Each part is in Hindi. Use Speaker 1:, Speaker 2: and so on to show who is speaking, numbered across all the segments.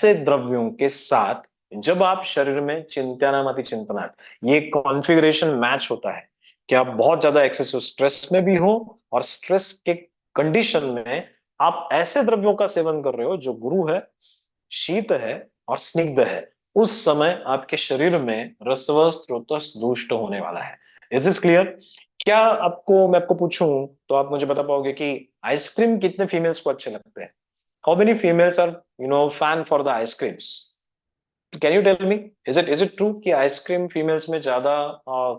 Speaker 1: ऐसे द्रव्यों के साथ जब आप शरीर में चिंत्यानामति चिंतनात् ये कॉन्फ़िगरेशन मैच होता है कि आप बहुत ज्यादा एक्सेसिव स्ट्रेस में भी हो और स्ट्रेस के कंडीशन में आप ऐसे द्रव्यों का सेवन कर रहे हो जो गुरु है, शीत है और स्निग्ध है, उस समय आपके शरीर में रसव स्रोतस दुष्ट होने वाला है। Is this clear? क्या आपको मैं आपको पूछूं तो आप मुझे बता पाओगे कि आइसक्रीम कितने फीमेल्स को अच्छे लगते हैं? How many females are fan for the ice creams? Can you tell me, is it true कि आइसक्रीम फीमेल्स में ज्यादा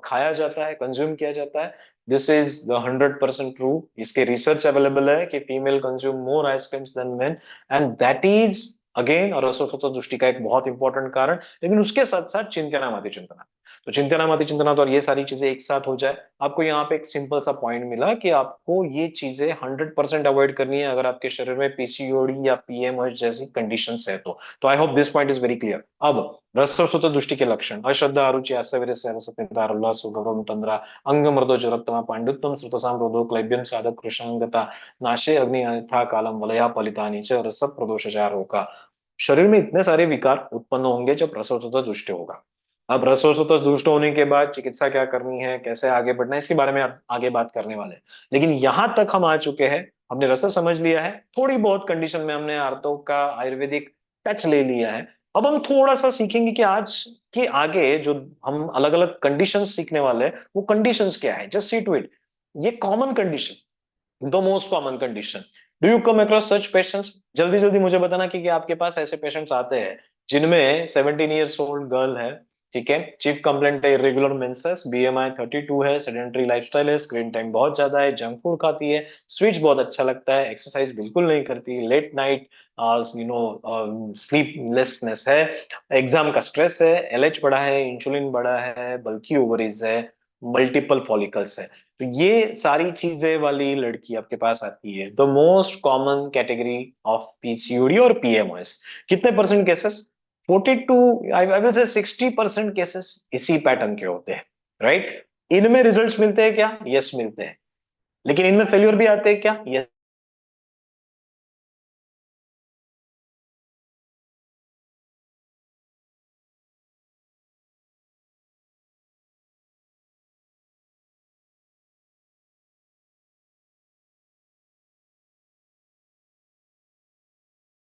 Speaker 1: खाया जाता है, कंज्यूम किया जाता है? This is the 100% true. इसके रिसर्च अवेलेबल है कि female consume more ice creams than men, and that is again और असुरक्षित दृष्टि का एक बहुत इंपॉर्टेंट कारण। लेकिन उसके साथ साथ चिंतनामादि चिंतना, तो चिंतनामादि चिंतना तो और ये सारी चीजें एक साथ हो जाए, आपको यहाँ पे एक सिंपल सा पॉइंट मिला कि आपको ये चीजें 100% अवॉइड करनी है अगर आपके शरीर में पीसीओडी या पीएमओएस जैसी कंडीशंस है तो आई hope this point is very clear. अब रसस्वत दृष्टि के लक्षण: अश्रद्धा, अरुचि, आसवेर, सरस्वतीता, उल्लास, गौरव, तंद्रा, अंग मर्दो, जरत्तमा, पांडित्यम, श्रुतसाम, रोधो, क्लैब्यम, साधक, कृष्णांगता, नाशे, अग्नि, अन्यथा कालम, वलया, फलितानि च रस प्रदोषाचार होगा। शरीर में इतने सारे विकार उत्पन्न होंगे जब रसस्वत दृष्टि होगा। अब रसवसुत दुष्ट होने के बाद चिकित्सा क्या करनी है, कैसे आगे बढ़ना है, इसके बारे में आगे बात करने वाले हैं। लेकिन यहां तक हम आ चुके हैं, हमने रस समझ लिया है, थोड़ी बहुत कंडीशन में हमने आर्तो का आयुर्वेदिक टच ले लिया है। अब हम थोड़ा सा सीखेंगे कि आज के आगे जो हम अलग अलग कंडीशंस सीखने वाले हैं वो कंडीशंस क्या है। जस्ट सी टू इट, ये common condition, the most common condition. Do you come across such patients? जल्दी जल्दी मुझे बताना कि आपके पास ऐसे पेशेंट्स आते हैं जिनमें 17 ईयर्स ओल्ड गर्ल है, ठीक है, चीफ कंप्लेंट है इरेगुलर मेंसेस, बीएमआई 32 है, सेडेंटरी लाइफस्टाइल है, स्क्रीन टाइम बहुत ज्यादा है, जंक फूड खाती है, स्वीट्स बहुत अच्छा लगता है, एक्सरसाइज बिल्कुल नहीं करती, लेट नाइट स्लीपलेसनेस है, एग्जाम का स्ट्रेस है, एलएच बढ़ा है, इंसुलिन बढ़ा है, बल्कि ओवरीज है, मल्टीपल फॉलिकल्स है। तो ये सारी चीजें वाली लड़की आपके पास आती है, the most common category of PCOD और पीएमओएस। कितने परसेंट केसेस? 42, आई विल से 60% केसेस इसी पैटर्न के होते हैं, राइट? इनमें रिजल्ट्स मिलते हैं क्या? यस, मिलते हैं। लेकिन इनमें फेल्योर भी आते हैं क्या? यस।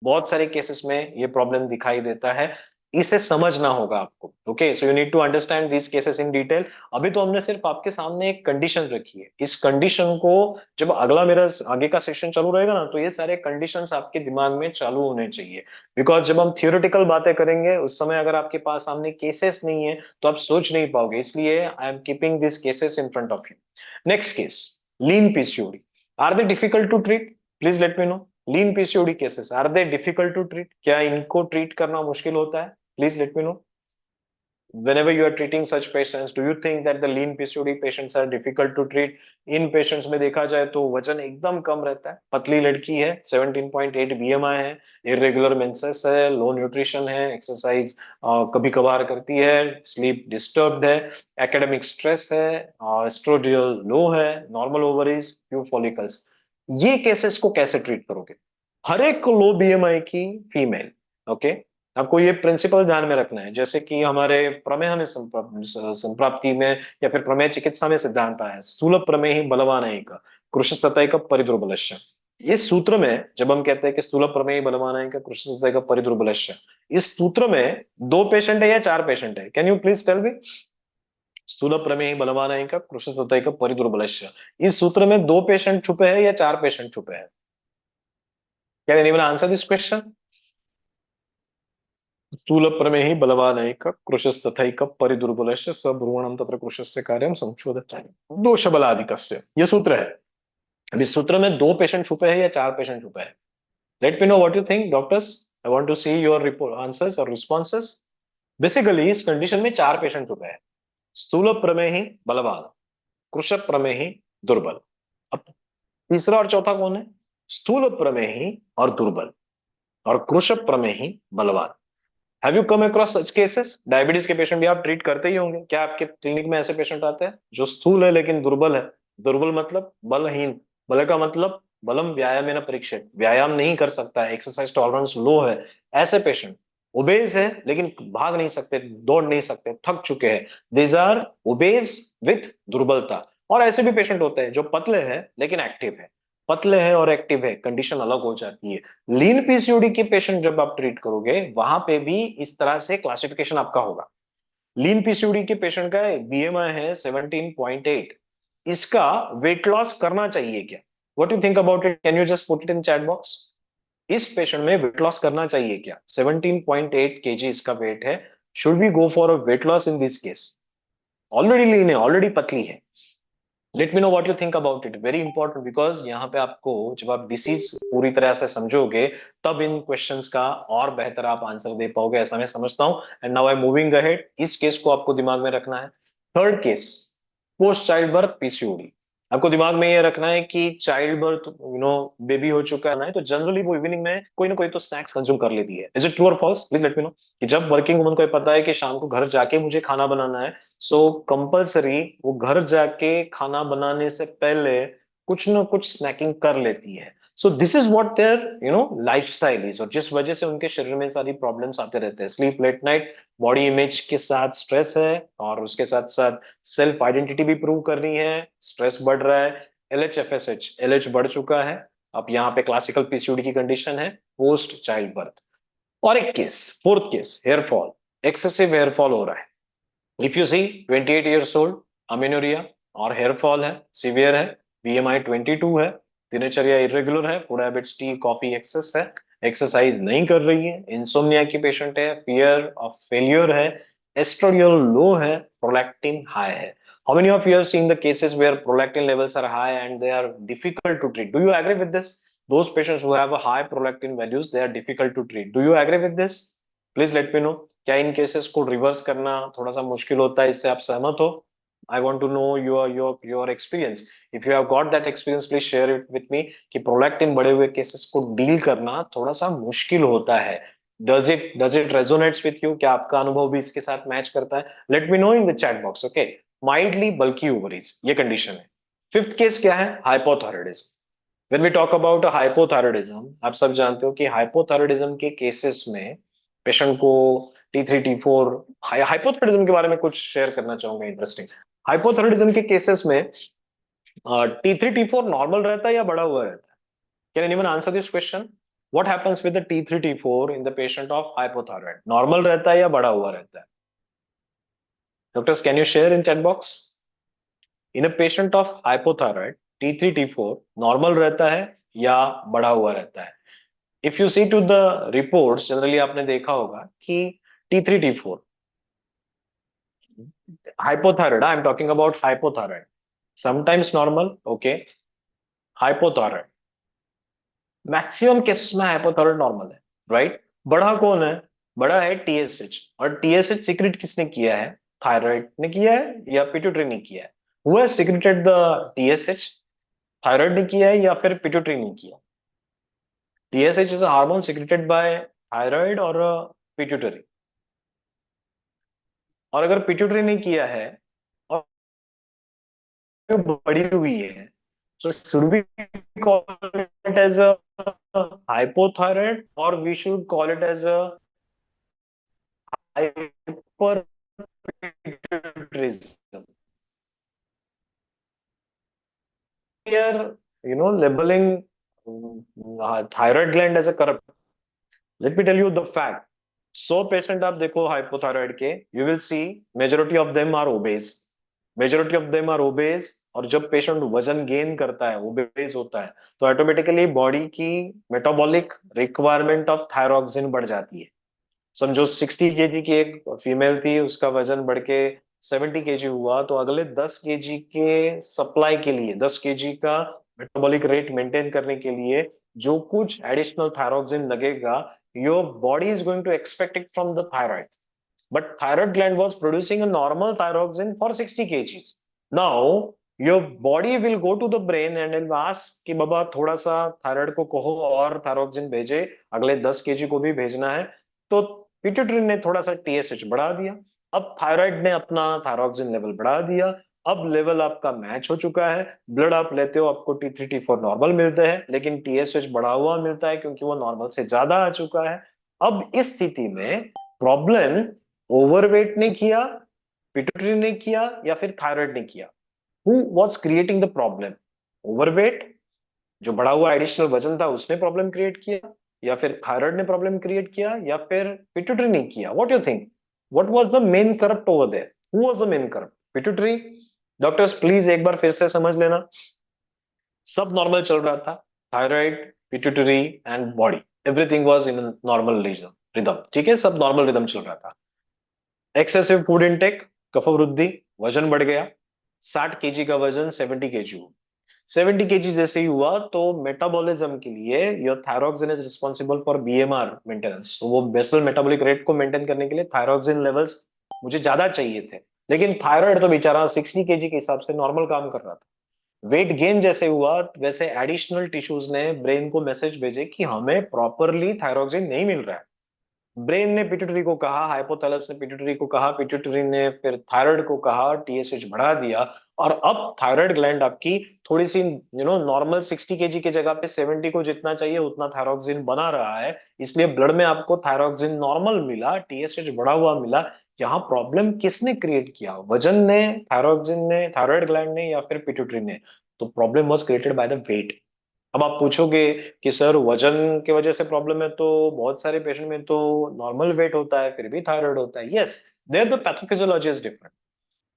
Speaker 1: बहुत सारे केसेस में ये प्रॉब्लम दिखाई देता है, इसे समझना होगा आपको। Okay, so you need to understand these cases in detail. अभी तो हमने सिर्फ आपके सामने एक कंडीशन रखी है, इस कंडीशन को जब अगला मेरा आगे का सेशन चालू रहेगा ना, तो ये सारे कंडीशंस आपके दिमाग में चालू होने चाहिए। बिकॉज जब हम थियोरेटिकल बातें करेंगे उस समय अगर आपके पास सामने केसेस नहीं है तो आप सोच नहीं पाओगे, इसलिए I am keeping this cases in front of you. Next case, lean PCOD. Are they difficult to treat? Please let me know. Lean PCOD cases, are they difficult to treat? क्या इनको ट्रीट करना मुश्किल होता है? Please let me know. Whenever you are treating such patients, do you think that the lean PCOD patients are difficult to treat? In patients में देखा जाए तो वजन एकदम कम रहता है, पतली लड़की है, 17.8 बीएमआई है, इरेगुलर मेंसेस है, लो न्यूट्रिशन है, एक्सरसाइज कभी कभार करती है, स्लीप डिस्टर्ब्ड है, एकेडमिक स्ट्रेस है, एस्ट्रोडियल लो है, नॉर्मल ओवरीज, फ्यू फॉलिकल्स। ये केसेस को कैसे ट्रीट करोगे? हर एक लो बीएमआई की फीमेल, ओके, आपको ये प्रिंसिपल ध्यान में रखना है। जैसे कि हमारे प्रमेय में संप्राप्ति में या फिर प्रमेय चिकित्सा में सिद्धांत आया है, स्थूल प्रमेय बलवान एक कृषि सतह परिदुर्बलश्य। इस सूत्र में जब हम कहते हैं कि स्थूल प्रमेय बलवान एक कृषि सतह परिदुर्बलश्य, इस सूत्र में दो पेशेंट है या चार पेशेंट है? Can you please tell me? स्थूल प्रमेय बलवान एक कृषि सतह परिदुर्बलश्य, इस सूत्र में दो पेशेंट छुपे हैं या चार पेशेंट छुपे हैं? Can anyone answer this question? स्थूलप्रमेहि बलवानैक कृशस्तथैक परिदुर्बलस्य सब्रुवणं तत्र कृशस्य कार्यं संशोधति दोषबलादिकस्य, ये सूत्र है। अब इस सूत्र में दो पेशेंट छुपे हैं या चार पेशेंट छुपे हैं? Let me know what you think doctors. I want to see your report answers और रिस्पॉन्सेस। बेसिकली इस कंडीशन में चार पेशेंट छुपे हैं, स्थूल प्रमेहि बलवान, कृश प्रमेहि दुर्बल। अब तीसरा और चौथा कौन है? स्थूल प्रमेहि और दुर्बल और कृश प्रमेहि बलवान। Have you come across such cases? Diabetes के पेशेंट भी आप ट्रीट करते ही होंगे, क्या आपके क्लिनिक में ऐसे पेशेंट आते हैं जो स्थूल है लेकिन दुर्बल है? दुर्बल मतलब बलहीन, बल का मतलब बलम व्यायामेन परीक्षित, व्यायाम नहीं कर सकता है, एक्सरसाइज टॉलरेंस लो है, ऐसे पेशेंट, ओबेज है लेकिन भाग नहीं सकते, दौड़ नहीं सकते, थक चुके हैं, दीज आर ओबेज विथ दुर्बलता। और ऐसे भी पेशेंट होते हैं जो पतले हैं लेकिन एक्टिव है, पतले हैं और एक्टिव है, कंडीशन अलग हो जाती है। लीन पीसीओडी के पेशेंट जब आप ट्रीट करोगे वहां पे भी इस तरह से क्लासिफिकेशन आपका होगा। लीन पीसीओडी के पेशेंट का बीएमआई है 17.8, इसका वेट लॉस करना चाहिए क्या? What you think about it? Can you just put it in chat box? इस पेशेंट में वेट लॉस करना चाहिए क्या? 17.8 केजी इसका वेट है। Should we go for a weight loss in this case? Already lean है, ऑलरेडी पतली है। Let me know what you think about it, very important, because यहाँ पे आपको जब आप डिसीज पूरी तरह से समझोगे तब इन क्वेश्चंस का और बेहतर आप आंसर दे पाओगे, ऐसा मैं समझता हूँ। And now I moving ahead, इस केस को आपको दिमाग में रखना है। Third case, post child birth PCOD. आपको दिमाग में ये रखना है कि चाइल्ड बर्थ, बेबी हो चुका है ना, तो जनरली वो इवनिंग में कोई ना कोई तो स्नैक्स कंज्यूम कर लेती है। इज इट ट्रू और false? Please let me know. कि जब वर्किंग वुमन को ये पता है कि शाम को घर जाके मुझे खाना बनाना है, सो कंपलसरी वो घर जाके खाना बनाने से पहले कुछ ना कुछ स्नैकिंग कर लेती है। So this is what there lifestyle is, और जिस वजह से उनके शरीर में सारी प्रॉब्लम्स आते रहते हैं। Sleep late night, body image के साथ स्ट्रेस है, और उसके साथ साथ सेल्फ आइडेंटिटी भी प्रूव करनी है, स्ट्रेस बढ़ रहा है, एलएच एलएच बढ़ चुका है। अब यहाँ पे क्लासिकल पीसीओडी की कंडीशन है पोस्ट चाइल्ड बर्थ। और एक case, fourth case, hair fall, excessive hair fall हो रहा है। If you see 28 years old, amenorrhoea और हेयर फॉल है, सीवियर है, बीएमआई 22 है, दिनचर्या इरेगुलर है, food habits tea coffee excess है, एक्सरसाइज नहीं कर रही है, इंसोम्निया की पेशेंट है, फियर ऑफ फेलियर है, एस्ट्रोडियल लो है, प्रोलैक्टिन हाई है। How many of you have seen the cases where prolactin levels are high and they are difficult to treat? Do you agree with this? Those patients who have a high prolactin values, they are difficult to treat. Do you agree with this? Please let me know. क्या इन केसेस को रिवर्स करना थोड़ा सा मुश्किल होता है, इससे आप सहमत हो? I want to know your experience. If you have got that experience please share it with me, कि प्रोलैक्टिन बढ़े हुए केसेस को डील करना थोड़ा सा मुश्किल होता है। Does it resonates with you? क्या आपका अनुभव भी इसके साथ मैच करता है? Let me no in the chat box. Okay, mildly bulky ovaries, ये कंडीशन है। फिफ्थ केस क्या है? Hypothyroidism. When we talk about hypothyroidism, आप सब जानते हो कि हाइपोथायराइडिज्म के केसेस में पेशेंट को T3 T4, हाइपोथायराइडिज्म के बारे में कुछ शेयर करना चाहूंगा इंटरेस्टिंग। हाइपोथायराइडिज्म के केसेस में T3 T4 नॉर्मल रहता है या बढ़ा हुआ रहता है? Can anyone answer this question? What happens with the T3 T4 in the patient of hypothyroid? Normal रहता है या बढ़ा हुआ रहता है? Doctors can you share in chat box? In a patient of hypothyroid T3 T4 normal रहता है या बढ़ा हुआ रहता है? If you see to the reports, generally आपने देखा होगा कि T3 T4 hypothyroid, I'm talking about hypothyroid, sometimes normal, okay, hypothyroid, maximum cases में हाइपोथायराइड नॉर्मल है, राइट? बढ़ा कौन है? बढ़ा है टीएसएच, और टीएसएच सीक्रेट किसने किया है? थायराइड ने किया है या पिट्यूटरी ने किया है? Who has secreted the TSH? Thyroid ने किया है या फिर पिट्यूटरी ने किया? TSH is a hormone secreted by thyroid और पिट्यूटरी। और अगर पिट्यूटरी ने किया है और बड़ी हुई है, so should we call it as a hypothyroid or we should call it as a hyperpituitarism? We are, labeling thyroid gland as a corrupt. Let me tell you the fact. 100 patient आप देखो हाइपोथायराइड के, you will see majority of them are obese, majority of them are obese. और जब पेशेंट वजन गेन करता है, ओबेज होता है, तो ऑटोमेटिकली बॉडी की मेटाबॉलिक रिक्वायरमेंट ऑफ थायरोक्सिन बढ़ जाती है। समझो 60 केजी की एक फीमेल थी, उसका वजन बढ़ के 70 केजी हुआ, तो अगले 10 केजी के सप्लाई के लिए, 10 केजी का मेटाबॉलिक रेट मेंटेन करने के लिए जो कुछ एडिशनल थायरोक्सिन लगेगा, your body is going to expect it from the thyroid, but thyroid gland was producing a normal thyroxine for 60 kgs. Now your body will go to the brain and will ask कि बाबा थोड़ा सा थायराइड को कहो और थायरोक्सिन भेजे, अगले 10 केजी को भी भेजना है। तो पिट्यूटरी ने थोड़ा सा टीएसएच बढ़ा दिया, अब थायराइड ने अपना थायरोक्सिन लेवल बढ़ा दिया, अब लेवल आपका मैच हो चुका है, ब्लड आप लेते हो, आपको T3 T4 नॉर्मल मिलते हैं, लेकिन TSH बढ़ा हुआ मिलता है क्योंकि वो नॉर्मल से ज्यादा आ चुका है। अब इस स्थिति में प्रॉब्लम ओवरवेट ने किया, पिट्यूटरी ने किया, या फिर थायराइड ने किया? Who was creating the problem? Overweight, जो बढ़ा हुआ एडिशनल वजन था उसने प्रॉब्लम क्रिएट किया, या फिर थायराइड ने प्रॉब्लम क्रिएट किया, या फिर पिट्यूटरी ने किया? What you think, what was the main corrupt over there? Who was the main corrupt, pituitary? Doctors please एक बार फिर से समझ लेना, सब नॉर्मल चल रहा था, thyroid, pituitary and body, everything was in normal rhythm, ठीक है, सब नॉर्मल रिदम चल रहा था। एक्सेसिव फूड इनटेक, कफवृद्धि, वजन बढ़ गया, 60 kg का वजन 70 kg हुआ। 70 kg जैसे ही हुआ तो मेटाबॉलिज्म के लिए your thyroxine is responsible for BMR maintenance, तो वो बेसल मेटाबॉलिक रेट को मेंटेन करने के लिए थायरोक्सिन लेवल्स मुझे ज्यादा चाहिए थे, लेकिन थायराइड तो बेचारा 60 kg के हिसाब से नॉर्मल काम कर रहा था। वेट गेन जैसे हुआ वैसे एडिशनल टिश्यूज ने ब्रेन को मैसेज भेजे कि हमें प्रॉपरली थायरोक्सिन नहीं मिल रहा है। ब्रेन ने पिट्यूटरी को कहा, हाइपोथैलेमस ने पिट्यूटरी को कहा, पिट्यूटरी ने फिर थायराइड को कहा, TSH बढ़ा दिया, और अब थायराइड ग्लैंड आपकी थोड़ी सी नॉर्मल 60 kg की जगह पे 70 को जितना चाहिए उतना थायरोक्सिन बना रहा है, इसलिए ब्लड में आपको थायरोक्सिन नॉर्मल मिला, TSH बढ़ा हुआ मिला। यहाँ प्रॉब्लम किसने क्रिएट किया? वजन ने, थायरोक्सिन ने, थायराइड ग्लैंड ने, या फिर पिट्यूटरी ने? तो problem was created by the weight. अब आप पूछोगे कि सर वजन की वजह से प्रॉब्लम है, तो बहुत सारे पेशेंट में तो नॉर्मल वेट होता है फिर भी थायराइड होता है। Yes, there the pathophysiology is different.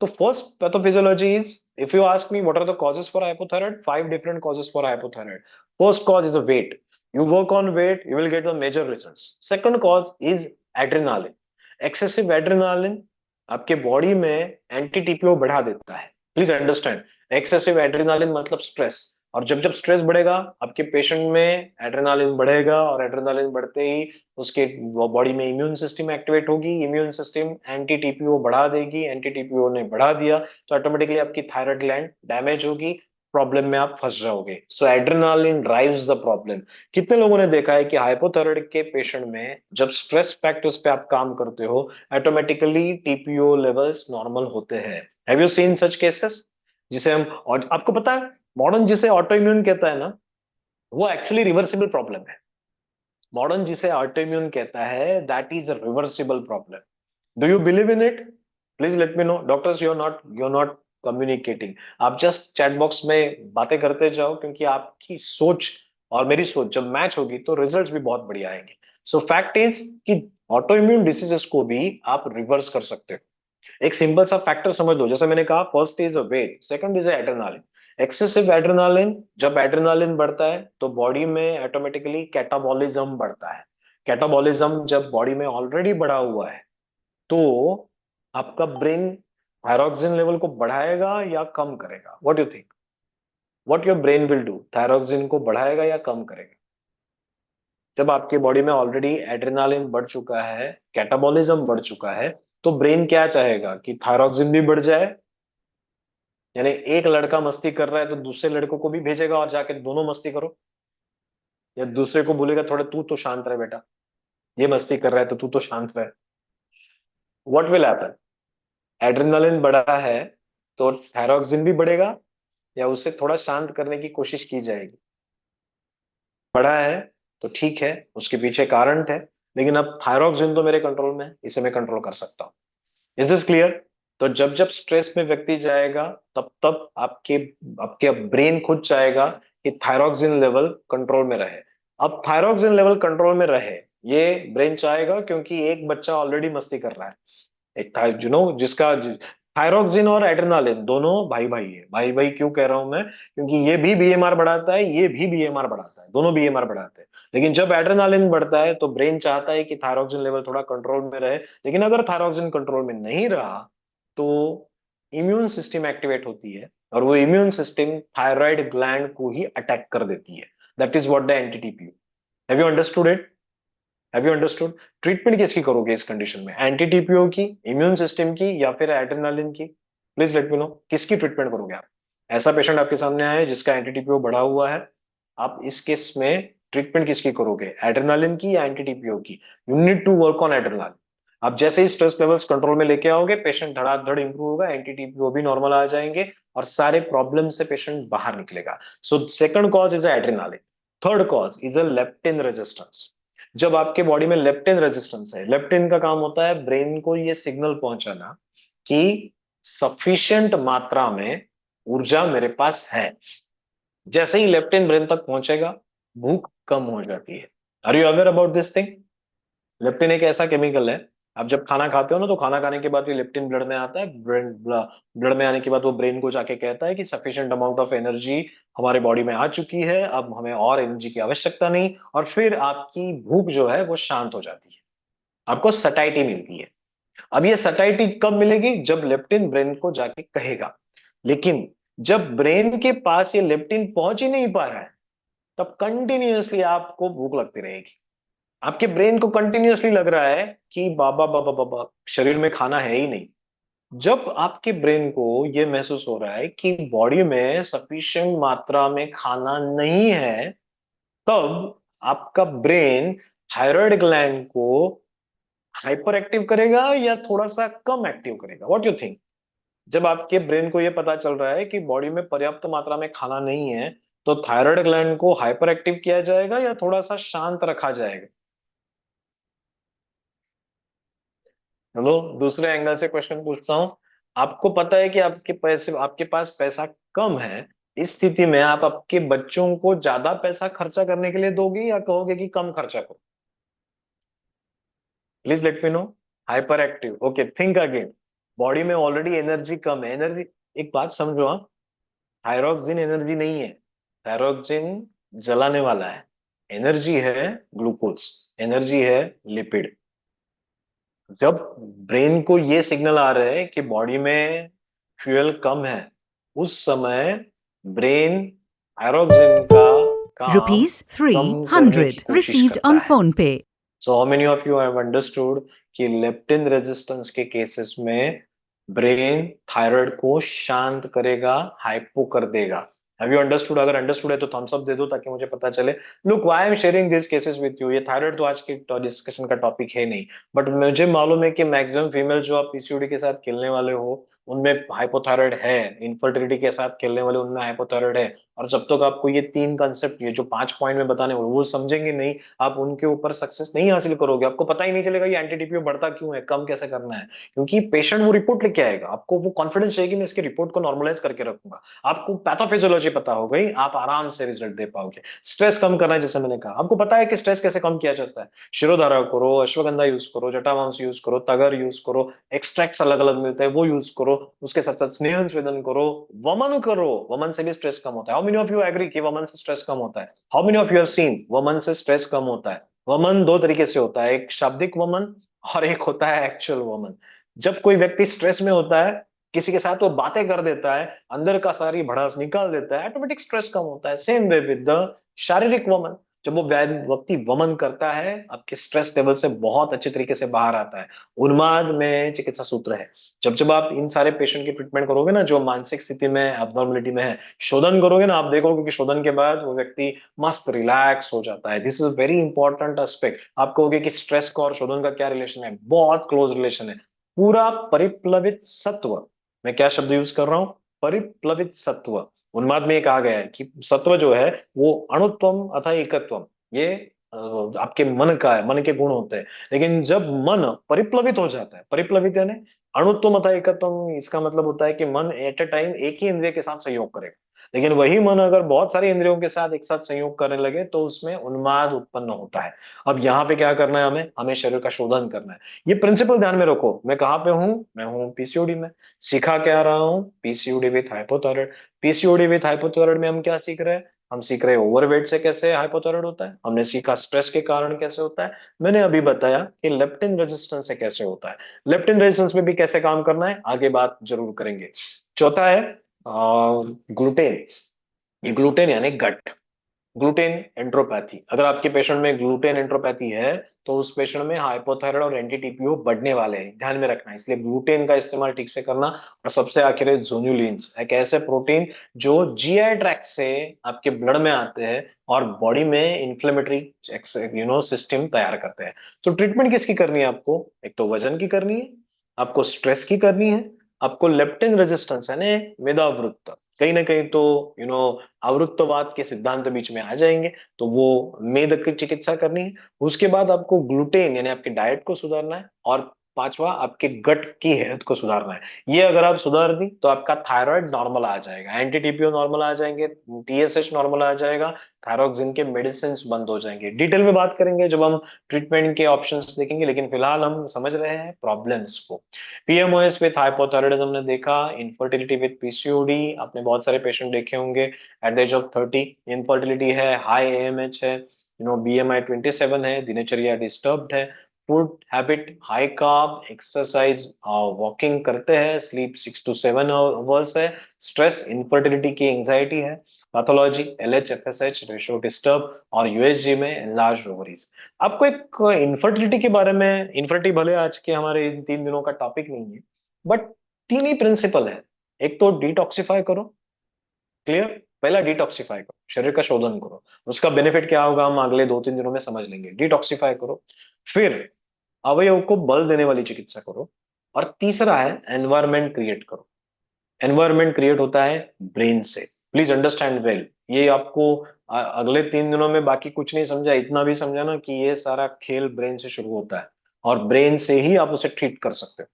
Speaker 1: तो first pathophysiology is, if you ask me what are the causes for hypothyroid, 5 different causes for hypothyroid. First cause is a wait, you work on weight you will get the major results. Second cause is adrenaline. Excessive adrenaline आपके बॉडी में एंटी टीपीओ बढ़ा देता है। प्लीज अंडरस्टैंड, एक्सेसिव एड्रेनालिन मतलब स्ट्रेस, और जब जब स्ट्रेस बढ़ेगा आपके पेशेंट में एड्रेनालिन बढ़ेगा, और एड्रेनालिन बढ़ते ही उसके बॉडी में इम्यून सिस्टम एक्टिवेट होगी, इम्यून सिस्टम एंटी टीपीओ बढ़ा देगी, एंटी टीपीओ ने बढ़ा दिया तो ऑटोमेटिकली आपकी थायराइड ग्लैंड डैमेज होगी, प्रॉब्लम में आप फंस जाओगे। सो एड्रेनालिन ड्राइव्स द प्रॉब्लम। कितने लोगों ने देखा है कि हाइपोथायराइड के पेशेंट में जब स्ट्रेस फैक्टर्स पे आप काम करते हो ऑटोमेटिकली टीपीओ लेवल्स नॉर्मल होते हैं। Have you seen such cases? जिसे हम, और आपको पता है मॉडर्न जिसे ऑटो इम्यून कहता है ना, वो एक्चुअली रिवर्सिबल प्रॉब्लम है। मॉडर्न जिसे ऑटो इम्यून कहता है that is a reversible problem. Do you believe in it? Please let me know. Doctors, you are not communicating. आप जस्ट चैट बॉक्स में बातें करते जाओ, क्योंकि आपकी सोच और मेरी सोच जब मैच होगी तो रिजल्ट्स भी बहुत बढ़िया आएंगे। सो फैक्ट इज कि ऑटो इम्यून डिसीजेस को भी आप रिवर्स कर सकते हो। एक सिंपल सा फैक्टर समझ लो, जैसे मैंने कहा first is a weight, second is adrenaline. Excessive adrenaline, जब एड्रेनालिन बढ़ता है तो बॉडी में ऑटोमेटिकली कैटाबॉलिज्म बढ़ता है। कैटाबॉलिज्म जब बॉडी में ऑलरेडी बढ़ा हुआ है तो आपका ब्रेन थायरोक्सिन लेवल को बढ़ाएगा या कम करेगा? What you think, what your brain will do? Thyroxine को बढ़ाएगा या कम करेगा? जब आपके बॉडी में ऑलरेडी एड्रेनालिन बढ़ चुका है, कैटाबॉलिज्म बढ़ चुका है, तो ब्रेन क्या चाहेगा कि थायरोक्सिन भी बढ़ जाए। यानी एक लड़का मस्ती कर रहा है तो दूसरे लड़कों को भी भेजेगा और जाके दोनों मस्ती करो, या दूसरे को बोलेगा थोड़ा तू तो शांत रहे बेटा, ये मस्ती कर रहा है तो तू तो शांत रहे। What will happen? एड्रेनालिन बढ़ा है तो थायरोक्सिन भी बढ़ेगा, या उसे थोड़ा शांत करने की कोशिश की जाएगी? बढ़ा है तो ठीक है, उसके पीछे कारण है, लेकिन अब थायरोक्सिन तो मेरे कंट्रोल में है, इसे मैं कंट्रोल कर सकता हूँ। Is this clear? तो जब जब स्ट्रेस में व्यक्ति जाएगा तब तब आपके आपके ब्रेन खुद चाहेगा कि थायरोक्सिन लेवल कंट्रोल में रहे। अब थायरोक्सिन लेवल कंट्रोल में रहे, ये ब्रेन चाहेगा क्योंकि एक बच्चा ऑलरेडी मस्ती कर रहा है। एक था जिसका थायरोक्सिन और एड्रेनालिन दोनों भाई भाई है। भाई भाई क्यों कह रहा हूं मैं? क्योंकि ये भी बीएमआर बढ़ाता है, ये भी बीएमआर बढ़ाता है, दोनों बीएमआर बढ़ाते हैं। लेकिन जब एड्रेनालिन बढ़ता है तो ब्रेन चाहता है कि थायरोक्सिन लेवल थोड़ा कंट्रोल में रहे, लेकिन अगर थायरोक्सिन कंट्रोल में नहीं रहा तो इम्यून सिस्टम एक्टिवेट होती है, और वो इम्यून सिस्टम थायराइड ग्लैंड को ही अटैक कर देती है। That is what the anti TPO. Have you understood it? Have you understood? Treatment किसकी करोगे इस कंडीशन में? एंटी टीपीओ की, इम्यून सिस्टम की, या फिर एड्रेनालिन की? प्लीज लेट मी नो, किसकी ट्रीटमेंट करोगे आप? ऐसा पेशेंट आपके सामने आया है जिसका एंटी टीपीओ बढ़ा हुआ है, आप इस केस में ट्रीटमेंट किसकी करोगे, एड्रेनालिन की या एंटी टीपीओ की? You need to work on adrenaline. आप जैसे ही स्ट्रेस लेवल्स कंट्रोल में लेके आओगे, पेशेंट धड़ाधड़ इंप्रूव होगा, एंटीटीपीओ भी नॉर्मल आ जाएंगे और सारे प्रॉब्लम से पेशेंट बाहर निकलेगा। So second cause is adrenaline. Third cause is a leptin resistance. जब आपके बॉडी में लेप्टिन रेजिस्टेंस है, लेप्टिन का काम होता है ब्रेन को ये सिग्नल पहुंचाना कि सफिशिएंट मात्रा में ऊर्जा मेरे पास है। जैसे ही लेप्टिन ब्रेन तक पहुंचेगा, भूख कम हो जाती है। Are you aware about this thing? Leptin एक ऐसा केमिकल है, आप जब खाना खाते हो ना, तो खाना खाने के बाद ये लेप्टिन ब्लड में आता है, ब्रेन ब्लड में आने के बाद वो ब्रेन को जाके कहता है कि सफिशिएंट अमाउंट ऑफ एनर्जी हमारे बॉडी में आ चुकी है, अब हमें और एनर्जी की आवश्यकता नहीं, और फिर आपकी भूख जो है वो शांत हो जाती है, आपको सटाइटी मिलती है। अब ये सटाइटी कब मिलेगी? जब लेप्टिन ब्रेन को जाके कहेगा। लेकिन जब ब्रेन के पास ये लेप्टिन पहुंच ही नहीं पा रहा है, तब कंटिन्यूअसली आपको भूख लगती रहेगी। आपके ब्रेन को कंटिन्यूअसली लग रहा है कि बाबा बाबा बाबा शरीर में खाना है ही नहीं। जब आपके ब्रेन को यह महसूस हो रहा है कि बॉडी में सफिशिएंट मात्रा में खाना नहीं है, तब आपका ब्रेन थायराइड ग्लैंड को हाइपर एक्टिव करेगा या थोड़ा सा कम एक्टिव करेगा? What you think? जब आपके ब्रेन को यह पता चल रहा है कि बॉडी में पर्याप्त मात्रा में खाना नहीं है, तो थायराइड ग्लैंड को हाइपर एक्टिव किया जाएगा या थोड़ा सा शांत रखा जाएगा? चलो दूसरे एंगल से क्वेश्चन पूछता हूं। आपको पता है कि आपके पास पैसा कम है, इस स्थिति में आप आपके बच्चों को ज्यादा पैसा खर्चा करने के लिए दोगे या कहोगे कि कम खर्चा करो? Please let me no. Hyper active, okay, think again. Body में ऑलरेडी एनर्जी कम है, एनर्जी, एक बात समझो आप, थायरोक्सिन एनर्जी नहीं है, थायरोक्सिन जलाने वाला है। एनर्जी है ग्लूकोज, एनर्जी है लिपिड। जब ब्रेन को ये सिग्नल आ रहा है कि बॉडी में फ्यूल कम है, उस समय ब्रेन थायरोक्सिन का काम
Speaker 2: Rupees
Speaker 1: कम करने की
Speaker 2: 300
Speaker 1: कोशिश
Speaker 2: received
Speaker 1: करता
Speaker 2: on
Speaker 1: है।
Speaker 2: PhonePe.
Speaker 1: So how many of you have understood कि लेप्टिन रेजिस्टेंस के केसेस में ब्रेन थायराइड को शांत करेगा, हाइपो कर देगा? Have you understood? अगर अंडरस्टूड है तो थम्स अप दे दो ताकि मुझे पता चले। Look, why I am sharing this cases with you, ये थायराइड तो आज के डिस्कशन का टॉपिक है नहीं, बट मुझे मालूम है कि मैक्सिमम फीमेल जो आप पीसीओडी के साथ खेलने वाले हो, उनमें हाइपोथायराइड है, इनफर्टिलिटी के साथ खेलने वाले उनमें हाइपोथायराइड है। और जब तक आपको ये तीन कंसेप्ट, ये जो 5 पॉइंट में बताने वो समझेंगे नहीं, आप उनके ऊपर सक्सेस नहीं हासिल करोगे। आपको पता ही नहीं चलेगा ये एंटीडीपीओ बढ़ता क्यों है, कम कैसे करना है, क्योंकि पेशेंट वो रिपोर्ट लेके आएगा, आपको वो कॉन्फिडेंस चाहिए कि मैं इसकी रिपोर्ट को नॉर्मलाइज करके रखूंगा। आपको पैथोफिजियोलॉजी पता हो गई, आप आराम से रिजल्ट दे पाओगे। स्ट्रेस कम करना है, जैसे मैंने कहा, आपको पता है कि स्ट्रेस कैसे कम किया जाता है। शिरोधारा करो, अश्वगंधा यूज करो, जटामांस यूज करो, तगर यूज करो, एक्सट्रैक्ट्स अलग अलग मिलते हैं वो यूज करो, उसके साथ साथ स्नेहन स्वेदन करो, वमन करो, वमन से भी स्ट्रेस कम होता है। How many of you agree कि वमन से स्ट्रेस कम होता है? How many of you have seen वमन से स्ट्रेस कम होता है? वमन दो तरीके से होता है, एक शाब्दिक वमन और एक होता है एक्चुअल वमन। जब कोई व्यक्ति स्ट्रेस में होता है, किसी के साथ वो बातें कर देता है, अंदर का सारी भड़ास निकाल देता है, ऑटोमेटिक स्ट्रेस कम होता है। सेम वे विद द शारीरिक वमन, जब वो व्यक्ति वमन करता है, आपके स्ट्रेस लेवल से बहुत अच्छे तरीके से बाहर आता है। उन्माद में चिकित्सा सूत्र है, जब जब आप इन सारे पेशेंट की ट्रीटमेंट करोगे ना, जो मानसिक स्थिति में एब्नॉर्मलिटी में है, शोधन करोगे ना, आप देखोगे कि शोधन के बाद वो व्यक्ति मस्त रिलैक्स हो जाता है। This is very important aspect. आप कहोगे कि स्ट्रेस का और शोधन का क्या रिलेशन है? बहुत क्लोज रिलेशन है। पूरा परिप्लवित सत्व, मैं क्या शब्द यूज कर रहा हूं? परिप्लवित सत्व। उन्माद में ये कहा गया है कि सत्व जो है वो अणुत्वम अथा एकत्वम, ये आपके मन का है, मन के गुण होते हैं। लेकिन जब मन परिप्लवित हो जाता है, परिप्लवित यानी अणुत्वम अथा एकत्वम, इसका मतलब होता है कि मन एट ए टाइम एक ही इंद्रिय के साथ सहयोग करेगा। लेकिन वही मन अगर बहुत सारी इंद्रियों के साथ एक साथ संयोग करने लगे, तो उसमें उन्माद उत्पन्न होता है। अब यहाँ पे क्या करना है? हमें हमें शरीर का शोधन करना है। ये प्रिंसिपल ध्यान में रखो। मैं कहाँ पे हूँ? मैं हूँ पीसीओडी में। सिखा क्या रहा हूँ? PCOD with hypothyroid. PCOD with hypothyroid में हम क्या सीख रहे हैं? हम सीख रहे हैं ओवरवेट से कैसे हाइपोथायराइड होता है, हमने सीखा स्ट्रेस के कारण कैसे होता है, मैंने अभी बताया कि लेप्टिन रेजिस्टेंस से कैसे होता है। लेप्टिन रेजिस्टेंस में भी कैसे काम करना है, आगे बात जरूर करेंगे। चौथा है ग्लूटेन। ये ग्लूटेन यानी गट, ग्लूटेन एंट्रोपैथी। अगर आपके पेशेंट में ग्लूटेन एंट्रोपैथी है, तो उस पेशेंट में हाइपोथायराइड और एंटी-टीपीओ बढ़ने वाले हैं, ध्यान में रखना है। इसलिए ग्लूटेन का इस्तेमाल ठीक से करना। और सबसे आखिर है जोनुलिन्स, एक ऐसे प्रोटीन जो जीआई ट्रैक्ट से आपके ब्लड में आते हैं और बॉडी में इंफ्लेमेटरी सिस्टम तैयार करते हैं। तो ट्रीटमेंट किसकी करनी है आपको? एक तो वजन की करनी है, आपको स्ट्रेस की करनी है, आपको लेप्टिन रेजिस्टेंस यानी मेदावृत्त, कहीं ना कहीं तो आवृत्तवाद के सिद्धांत बीच में आ जाएंगे, तो वो मेद की चिकित्सा करनी है। उसके बाद आपको ग्लूटेन यानी आपके डाइट को सुधारना है, और पांचवा आपके गट की हेल्थ को सुधारना है। ये अगर आप सुधार दी तो आपका थायराइड नॉर्मल आ जाएगा, एंटी टीपीओ नॉर्मल आ जाएंगे, टीएसएच नॉर्मल आ जाएगा, थायरोक्सिन के मेडिसिन बंद हो जाएंगे। डिटेल में बात करेंगे जब हम ट्रीटमेंट के ऑप्शंस देखेंगे, लेकिन फिलहाल हम समझ रहे हैं प्रॉब्लम्स को। पीएमओएस विथ हाइपोथायराइडिज्म हमने देखा, इनफर्टिलिटी विथ पीसीओडी आपने बहुत सारे पेशेंट देखे होंगे at the age of 30। Infertility है, हाई एएमएच है, बीएमआई 27 है, दिनचर्या डिस्टर्ब्ड है, food habit high carb, exercise walking करते हैं, स्लीप 6 to 7 आवर्स है, स्ट्रेस इनफर्टिलिटी की एंजाइटी है, pathology LH FSH ratio disturb, और यूएसजी में एनलार्ज ओवरीज। आपको एक इनफर्टिलिटी के बारे में, इनफर्टिलिटी भले आज के हमारे इन 3 दिनों का टॉपिक नहीं है, बट तीन ही प्रिंसिपल है। एक तो डिटॉक्सिफाई करो, क्लियर, पहला डिटॉक्सिफाई करो, शरीर का शोधन करो। उसका बेनिफिट क्या होगा हम अगले 2-3 दिनों में समझ लेंगे। डिटॉक्सिफाई करो, फिर अवयव को बल देने वाली चिकित्सा करो, और तीसरा है एनवायरमेंट क्रिएट करो। एनवायरमेंट क्रिएट होता है ब्रेन से, प्लीज अंडरस्टैंड वेल। ये आपको अगले 3 दिनों में बाकी कुछ नहीं समझा, इतना भी समझा ना कि ये सारा खेल ब्रेन से शुरू होता है, और ब्रेन से ही आप उसे ट्रीट कर सकते हो।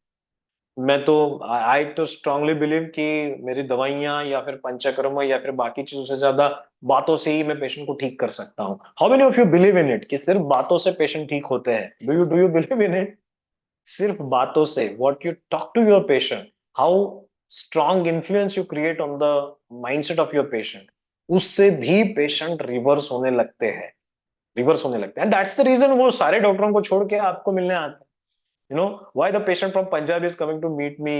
Speaker 1: मैं तो आई तो स्ट्रांगली बिलीव कि मेरी दवाइयां या फिर पंचकर्म या फिर बाकी चीजों से ज्यादा बातों से ही मैं पेशेंट को ठीक कर सकता हूँ। How many of you believe in it कि सिर्फ बातों से पेशेंट ठीक होते हैं? Do you believe in it? सिर्फ बातों से, what you talk to your patient, how strong influence you create on the mindset of your patient, उससे भी पेशेंट रिवर्स होने लगते हैं, रिवर्स होने लगते हैं। दैट्स द रीजन वो सारे डॉक्टरों को छोड़ के आपको मिलने आते हैं। Why the patient from Punjab is coming to meet me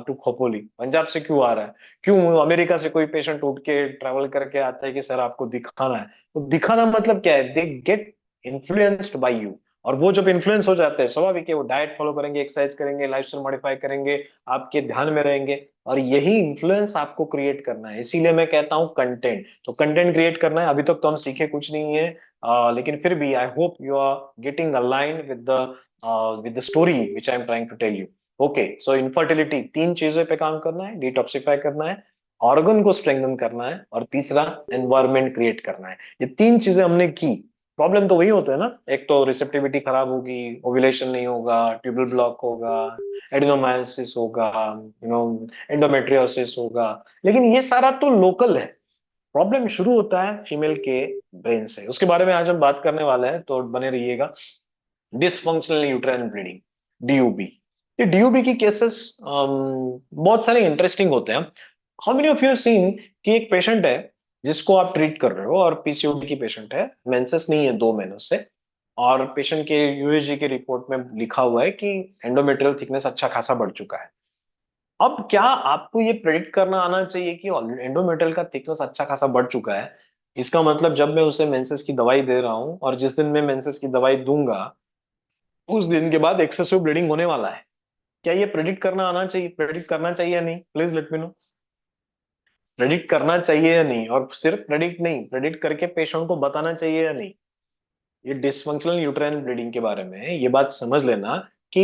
Speaker 1: to Khopoli? Punjab से क्यों आ रहा है? क्यों अमेरिका से कोई पेशेंट उठ के ट्रैवल करके आता है कि सर आपको दिखाना है? तो दिखाना मतलब क्या है? They get influenced by you, और वो जब इन्फ्लुएंस हो जाते हैं, स्वाभाविक है वो डाइट फॉलो करेंगे, एक्सरसाइज करेंगे, लाइफस्टाइल मॉडिफाई करेंगे, आपके ध्यान में रहेंगे, और यही इन्फ्लुएंस आपको क्रिएट करना है। इसीलिए मैं कहता हूँ कंटेंट, तो कंटेंट क्रिएट करना है। अभी तक तो हम सीखे कुछ नहीं है, लेकिन फिर भी I hope you are getting align with the story which I am trying to tell you. Okay, so infertility, तीन चीजों पे काम करना है, डिटॉक्सिफाई करना है, ऑर्गन को स्ट्रेंथन करना है, और तीसरा एनवायरनमेंट क्रिएट करना है। ये तीन चीजें हमने की। प्रॉब्लम तो वही होता है ना, एक तो रिसेप्टिविटी खराब होगी, ओव्यूलेशन नहीं होगा, ट्यूबल ब्लॉक होगा, एडिनोमायोसिस होगा, एंडोमेट्रियोसिस होगा, लेकिन ये सारा तो लोकल है। प्रॉब्लम शुरू होता है फीमेल के ब्रेन से, उसके बारे में आज हम बात करने वाले हैं, तो बने रहिएगा। Dysfunctional uterine bleeding, DUB. ये डीयूबी की केसेस बहुत सारे इंटरेस्टिंग होते हैं। How many of you seen कि एक पेशेंट है जिसको आप ट्रीट कर रहे हो, और पीसीओडी की पेशेंट है, मेंसेस नहीं है 2 महीनों से, और पेशेंट के यूएसजी के रिपोर्ट में लिखा हुआ है कि एंडोमेट्रियल थिकनेस अच्छा खासा बढ़ चुका है। अब क्या आपको ये प्रेडिक्ट करना आना चाहिए कि एंडोमेट्रियल का थिकनेस अच्छा खासा बढ़ चुका है? इसका मतलब जब मैं उसे मेंसेस की दवाई दे रहा हूं, और जिस दिन मैं मेंसेस की दवाई दूंगा उस दिन के बाद एक्सेसिव ब्लीडिंग होने वाला है, क्या ये प्रेडिक्ट करना आना चाहिए? प्रेडिक्ट करना चाहिए या नहीं? Please let me no. Predict करना चाहिए या नहीं? और सिर्फ प्रेडिक्ट नहीं, प्रेडिक्ट करके पेशेंट को बताना चाहिए या नहीं? ये डिसफंक्शनल यूट्राइन ब्लीडिंग के बारे में ये बात समझ लेना कि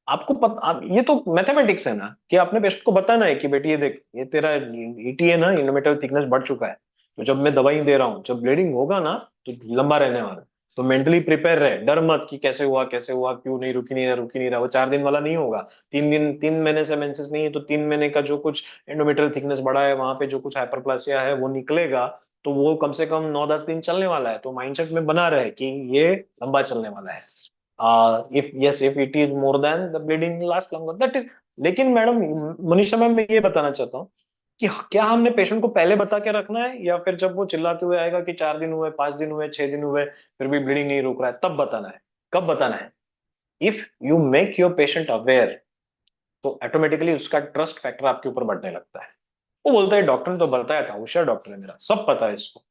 Speaker 1: ये तो मैथमेटिक्स है ना, कि आपने पेशेंट को बताना है कि बेटी ये देख, ये तेरा ईटी है ना, इंडोमेट्रियल थिकनेस बढ़ चुका है, तो जब मैं दवाई दे रहा हूँ, जब ब्लीडिंग होगा ना तो लंबा रहने वाला है। तो मेंटली प्रिपेयर रहे, डर मत कि कैसे हुआ कैसे हुआ, क्यों नहीं, रुकी नहीं रहा, रुकी नहीं रहा। वो 4 दिन वाला नहीं होगा, 3 दिन, 3 महीने से मेंसेस नहीं है तो 3 महीने का जो कुछ एंडोमेट्रियल थिकनेस बढ़ा है, वहां पे जो कुछ हाइपरप्लासिया है वो निकलेगा, तो वो कम से कम 9-10 दिन चलने वाला है। तो माइंडसेट में बना रहे कि ये लंबा चलने वाला है। if it is more than the bleeding last longer, that is। लेकिन मैडम, मनीषा मैम, मैं ये बताना चाहता हूँ कि क्या हमने पेशेंट को पहले बता के रखना है, या फिर जब वो चिल्लाते हुए आएगा कि 4 दिन हुए, 5 दिन हुए, 6 दिन हुए, फिर भी ब्लीडिंग नहीं रुक रहा है, तब बताना है? कब बताना है? If you make your patient aware, तो ऑटोमेटिकली उसका ट्रस्ट फैक्टर आपके ऊपर बढ़ने लगता है। वो बोलता है डॉक्टर ने तो बताया था, होशियार डॉक्टर है मेरा, सब पता है इसको।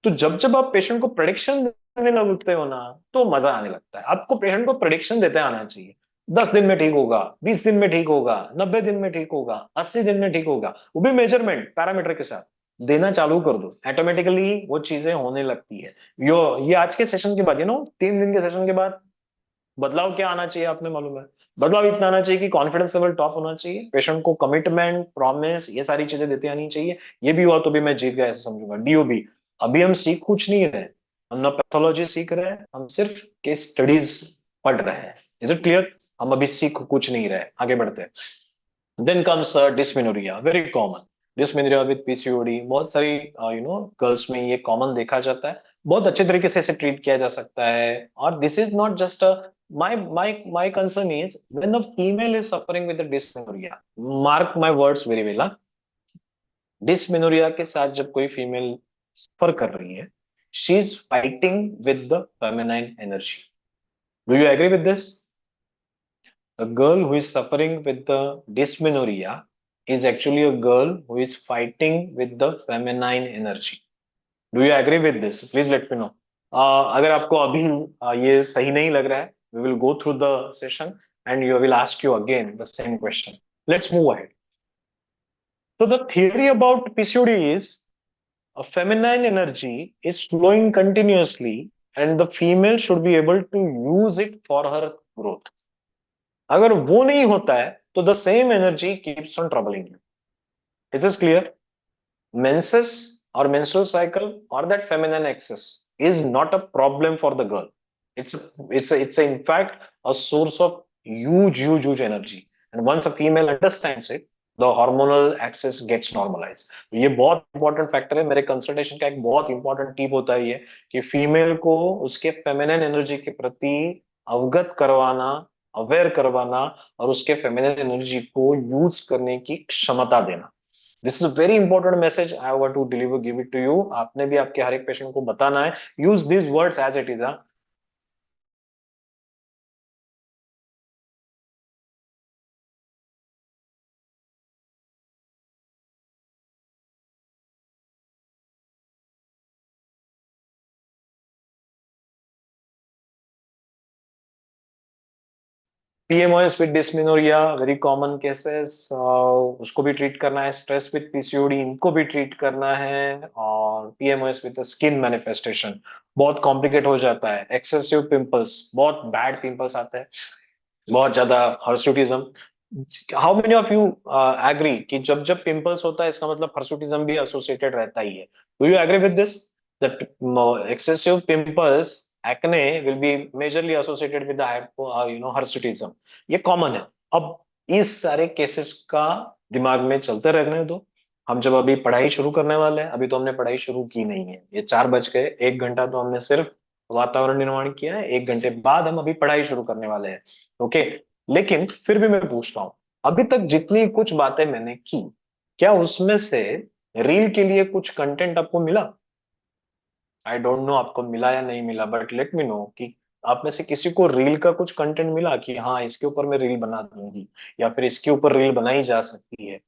Speaker 1: तो जब जब आप पेशेंट को प्रेडिक्शन दिन उठते हो ना तो मजा आने लगता है। आपको पेशेंट को प्रेडिक्शन देते आना चाहिए, 10 दिन में ठीक होगा, 20 दिन में ठीक होगा, 90 दिन में ठीक होगा, 80 दिन में ठीक होगा, वो भी मेजरमेंट पैरामीटर के साथ देना चालू कर दो, ऑटोमेटिकली वो चीजें होने लगती है। यो ये आज के सेशन के बाद, 3 दिन के सेशन के बाद बदलाव क्या आना चाहिए आपने मालूम है? बदलाव इतना आना चाहिए कि कॉन्फिडेंस लेवल टॉप होना चाहिए, पेशेंट को कमिटमेंट, प्रॉमिस, ये सारी चीजें देते आनी चाहिए। ये भी हुआ तो भी मैं जीत गया ऐसा समझूंगा। डीओबी, अभी हम सीख कुछ नहीं रहे, हम ना पैथोलॉजी सीख रहे हैं, हम सिर्फ केस स्टडीज पढ़ रहे हैं। Is it clear? हम अभी सीख कुछ नहीं रहे, आगे बढ़ते हैं। Then comes dysmenorrhoea, very common. Dysmenorrhoea with PCOD, बहुत सारी गर्ल्स में ये कॉमन देखा जाता है। बहुत अच्छे तरीके से इसे ट्रीट किया जा सकता है। और this is not just my concern is when the female is suffering with the dysmenorrhea, mark my words very well, dysmenorrhoea के साथ जब कोई फीमेल सफर कर रही है, she is fighting with the feminine energy. Do you agree with this? A girl who is suffering with the dysmenorrhea is actually a girl who is fighting with the feminine energy. Do you agree with this? Please let me know. अगर आपको अभी ये सही नहीं लग रहा है, we will go through the session and you will ask you again the same question. Let's move ahead. So the theory about PCOD is a feminine energy is flowing continuously and the female should be able to use it for her growth. अगर वो नहीं होता है तो the same energy keeps on troubling you. Is this clear? Menses और menstrual cycle or that feminine excess is not a problem for the girl. It's in fact a source of huge energy, and once a female understands it, the hormonal axis gets normalized. ये बहुत इंपॉर्टेंट फैक्टर है, मेरे कंसल्टेशन का एक बहुत इंपॉर्टेंट टिप होता है ये, कि फीमेल को उसके फेमिनिन एनर्जी के प्रति अवगत करवाना, अवेयर करवाना और उसके फेमिनिन एनर्जी को यूज करने की क्षमता देना। This is a very important message I want to deliver, give it to you. आपने भी आपके हर एक पेशेंट को बताना है, use this words as it is. PMOS with dysmenorrhoea, very common cases, उसको भी ट्रीट करना है। स्ट्रेस विद पीसीओडी, इनको भी ट्रीट करना है। और पीएमओएस विद स्किन मैनिफेस्टेशन बहुत कॉम्प्लिकेट हो जाता है। एक्सेसिव पिंपल्स, बहुत बैड पिंपल्स आते हैं, बहुत ज्यादा hirsutism. How many of you agree कि जब जब पिंपल्स होता है इसका मतलब हर्सुटिज्म भी एसोसिएटेड रहता ही है? Do you agree with this that excessive pimples, acne will be majorly associated with the hirsutism? ये कॉमन है। अब इस सारे केसेस का दिमाग में चलते रहने दो। हम जब अभी पढ़ाई शुरू करने वाले हैं, अभी तो हमने पढ़ाई शुरू की नहीं है, ये 4 बज गए, 1 घंटा तो हमने सिर्फ वातावरण निर्माण किया है, 1 घंटे बाद हम अभी पढ़ाई शुरू करने वाले हैं। ओके, लेकिन फिर भी मैं पूछता हूँ, अभी तक जितनी कुछ बातें मैंने की, क्या उसमें से रील के लिए कुछ कंटेंट आपको मिला? आई डोंट नो आपको मिला या नहीं मिला, बट लेट मी नो कि आप में से किसी को रील का कुछ कंटेंट मिला कि हाँ इसके ऊपर मैं रील बना दूंगी या फिर इसके ऊपर रील बनाई जा सकती है।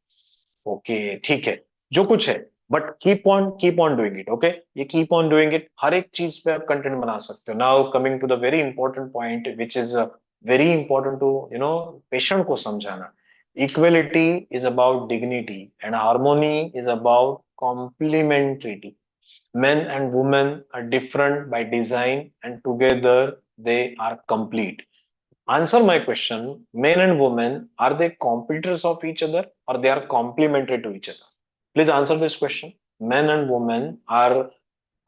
Speaker 1: ओके, ठीक है, जो कुछ है, but keep on doing it. Okay, ये कीप ऑन डूइंग इट, हर एक चीज पे आप कंटेंट बना सकते हो। Now coming to the very important point which is very important to patient को समझाना। Equality is about dignity and harmony is about complementarity. Men and women are different by design and together they are complete. Answer my question. Men and women, are they competitors of each other or they are complementary to each other? Please answer this question. Men and women are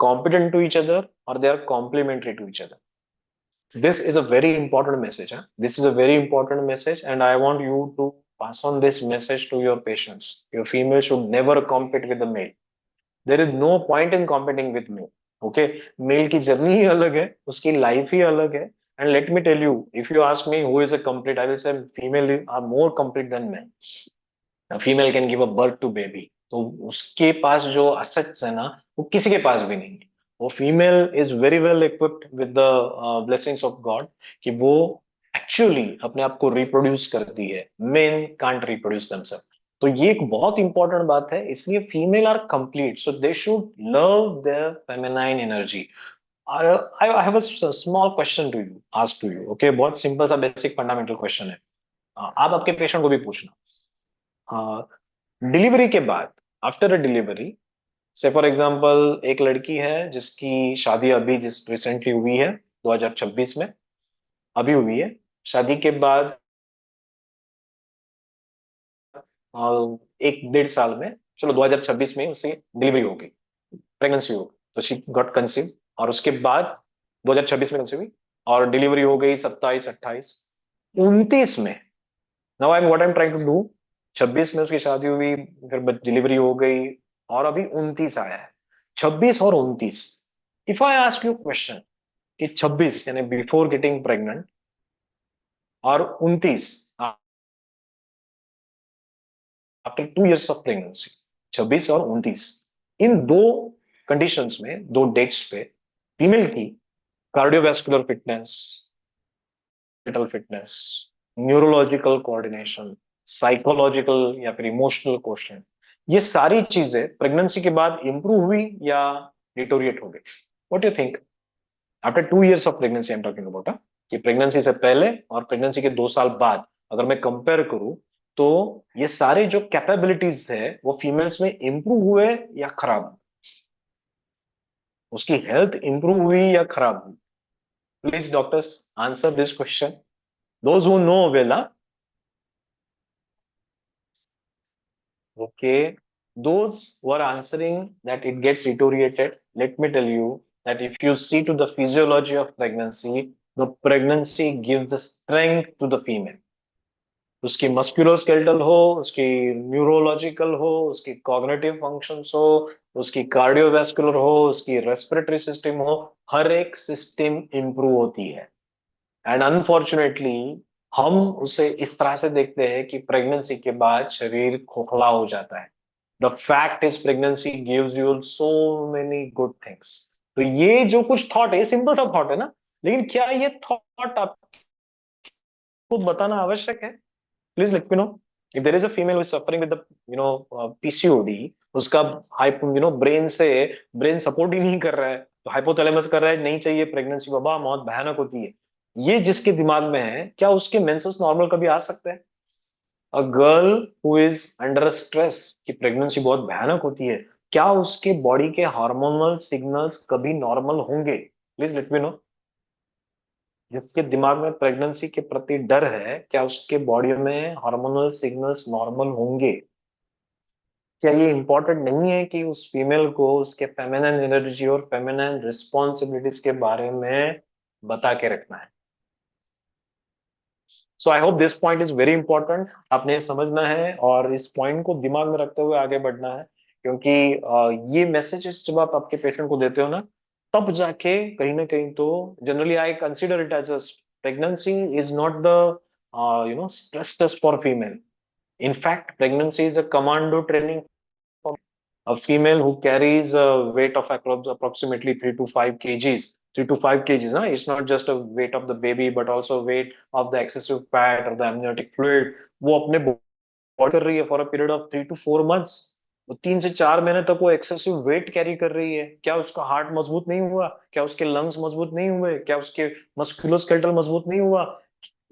Speaker 1: competent to each other or they are complementary to each other? This is a very important message. Huh? This is a very important message, and I want you to pass on this message to your patients. Your female should never compete with the male. There is no point in competing with me. Okay, male की जर्नी ही अलग है, उसकी लाइफ ही अलग है। And let me tell you, if you ask me who is a complete, I will say female are more complete than man. Female can give a birth to baby, तो उसके पास जो असेट्स है ना, वो किसी के पास भी नहीं है। वो female is very well equipped with the blessings of God कि वो एक्चुअली अपने आप को रिप्रोड्यूस करती है। Men can't reproduce themselves. तो ये एक बहुत इंपॉर्टेंट बात है, इसलिए female are complete, so they should love their feminine energy. I have a small question to you, ask to you, okay? बहुत सिंपल सा बेसिक फंडामेंटल क्वेश्चन है। आप आपके पेशेंट को भी पूछना। डिलीवरी के बाद, आफ्टर अ डिलीवरी, से फॉर एग्जांपल एक लड़की है जिसकी शादी अभी जिस रिसेंटली हुई है 2026 में, अभी हुई है। शादी के बाद एक डेढ़ साल में, चलो 2026 में उसे डिलीवरी हो गई, प्रेगनेंसी हो गई, तो शी गॉट कंसीव। और उसके बाद 2026 में कंसीव हुई और डिलीवरी हो गई 27, 28, 29 में। Now I am what I am trying to do, 26 में उसकी शादी हुई, फिर डिलीवरी हो गई, और अभी 29 आया है। 26 और 29, if I ask you question कि 26 यानी बिफोर गेटिंग प्रेग्नेंट, और 29 आफ्टर 2 years ऑफ प्रेगनेंसी, 26 और 29, इन दो कंडीशंस में, दो डेट्स पे फीमेल की cardiovascular fitness, mental fitness, neurological coordination, psychological या फिर इमोशनल क्वेश्चन, ये सारी चीजें प्रेगनेंसी के बाद इंप्रूव हुई या डिटोरिएट हो गई? What you think? After 2 years of pregnancy I am talking about, कि प्रेगनेंसी से पहले और प्रेगनेंसी के 2 साल बाद अगर मैं कंपेयर करूं, तो ये सारे जो कैपेबिलिटीज है वो फीमेल्स में इंप्रूव हुए या खराब हुए? उसकी हेल्थ इंप्रूव हुई या खराब हुई? Please doctors answer this question, those who know वेला। Okay, those who are answering that it gets deteriorated, let me tell you that if you see to the physiology of pregnancy, the pregnancy gives the strength to the female. उसकी मस्कुलोस्केलेटल हो, उसकी न्यूरोलॉजिकल हो, उसकी कॉग्निटिव फंक्शंस हो, उसकी कार्डियोवैस्कुलर हो, उसकी रेस्पिरेटरी सिस्टम हो, हर एक सिस्टम इंप्रूव होती है। एंड अनफॉर्चुनेटली हम उसे इस तरह से देखते हैं कि प्रेगनेंसी के बाद शरीर खोखला हो जाता है। The fact is pregnancy gives you so many good things. तो ये जो कुछ थॉट है, सिंपल सा थॉट है ना, लेकिन क्या ये थॉट आपको बताना आवश्यक है? Please let me know. If there is a female who is suffering with the PCOD, उसका ब्रेन से ब्रेन सपोर्ट ही नहीं कर रहा है, तो हाइपोथैलेमस कर रहा है नहीं चाहिए प्रेगनेंसी, बाबा बहुत भयानक होती है, ये जिसके दिमाग में है, क्या उसके मेंसेस नॉर्मल कभी आ सकते हैं? A girl who is under stress कि प्रेगनेंसी बहुत भयानक होती है, क्या उसके बॉडी के हार्मोनल सिग्नल्स कभी नॉर्मल होंगे? Please let me no. जिसके दिमाग में प्रेगनेंसी के प्रति डर है, क्या उसके बॉडी में हार्मोनल सिग्नल्स नॉर्मल होंगे? क्या ये इंपॉर्टेंट नहीं है कि उस फीमेल को उसके फेमिनिन एनर्जी और फेमिनिन रिस्पॉन्सिबिलिटीज के बारे में बता के रखना है? So I hope this point is very important, आपने समझना है और इस पॉइंट को दिमाग में रखते हुए आगे बढ़ना है, क्योंकि ये मैसेजेस जब आप आपके पेशेंट को देते हो ना, तब जाके कहीं ना कहीं तो generally I consider it as a pregnancy is not the stress test for female. In fact, pregnancy is a commando training for a female who carries a weight of approximately 3 to 5 kgs. 3 to 5 kgs, na? It's not just a weight of the baby, but also weight of the excessive fat or the amniotic fluid. वो अपने body कर रही है for a period of 3 to 4 months. वो 3 से 4 महीने तक वो एक्सेसिव वेट कैरी कर रही है। क्या उसका हार्ट मजबूत नहीं हुआ? क्या उसके लंग्स मजबूत नहीं हुए? क्या उसके मस्कुलोस्केलेटल मजबूत नहीं हुआ?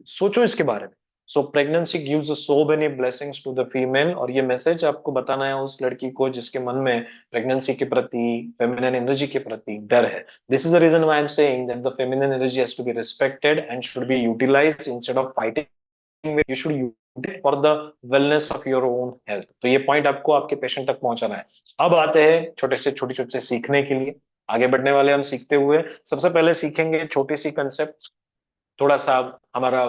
Speaker 1: सोचो इसके बारे में। So pregnancy gives so many blessings to the female, और ये मैसेज आपको बताना है उस लड़की को जिसके मन में प्रेगनेंसी के प्रति, फेमिनिन एनर्जी के प्रति डर है। This is the reason why I am saying that the feminine energy has to be respected and should be utilised instead of fighting with, you should use it for the wellness of your own health. तो ये पॉइंट आपको आपके पेशेंट तक पहुंचाना है। अब आते हैं छोटे छोटे सीखने के लिए, आगे बढ़ने वाले हम सीखते हुए सबसे पहले सीखेंगे छोटी सी कंसेप्ट, थोड़ा सा हमारा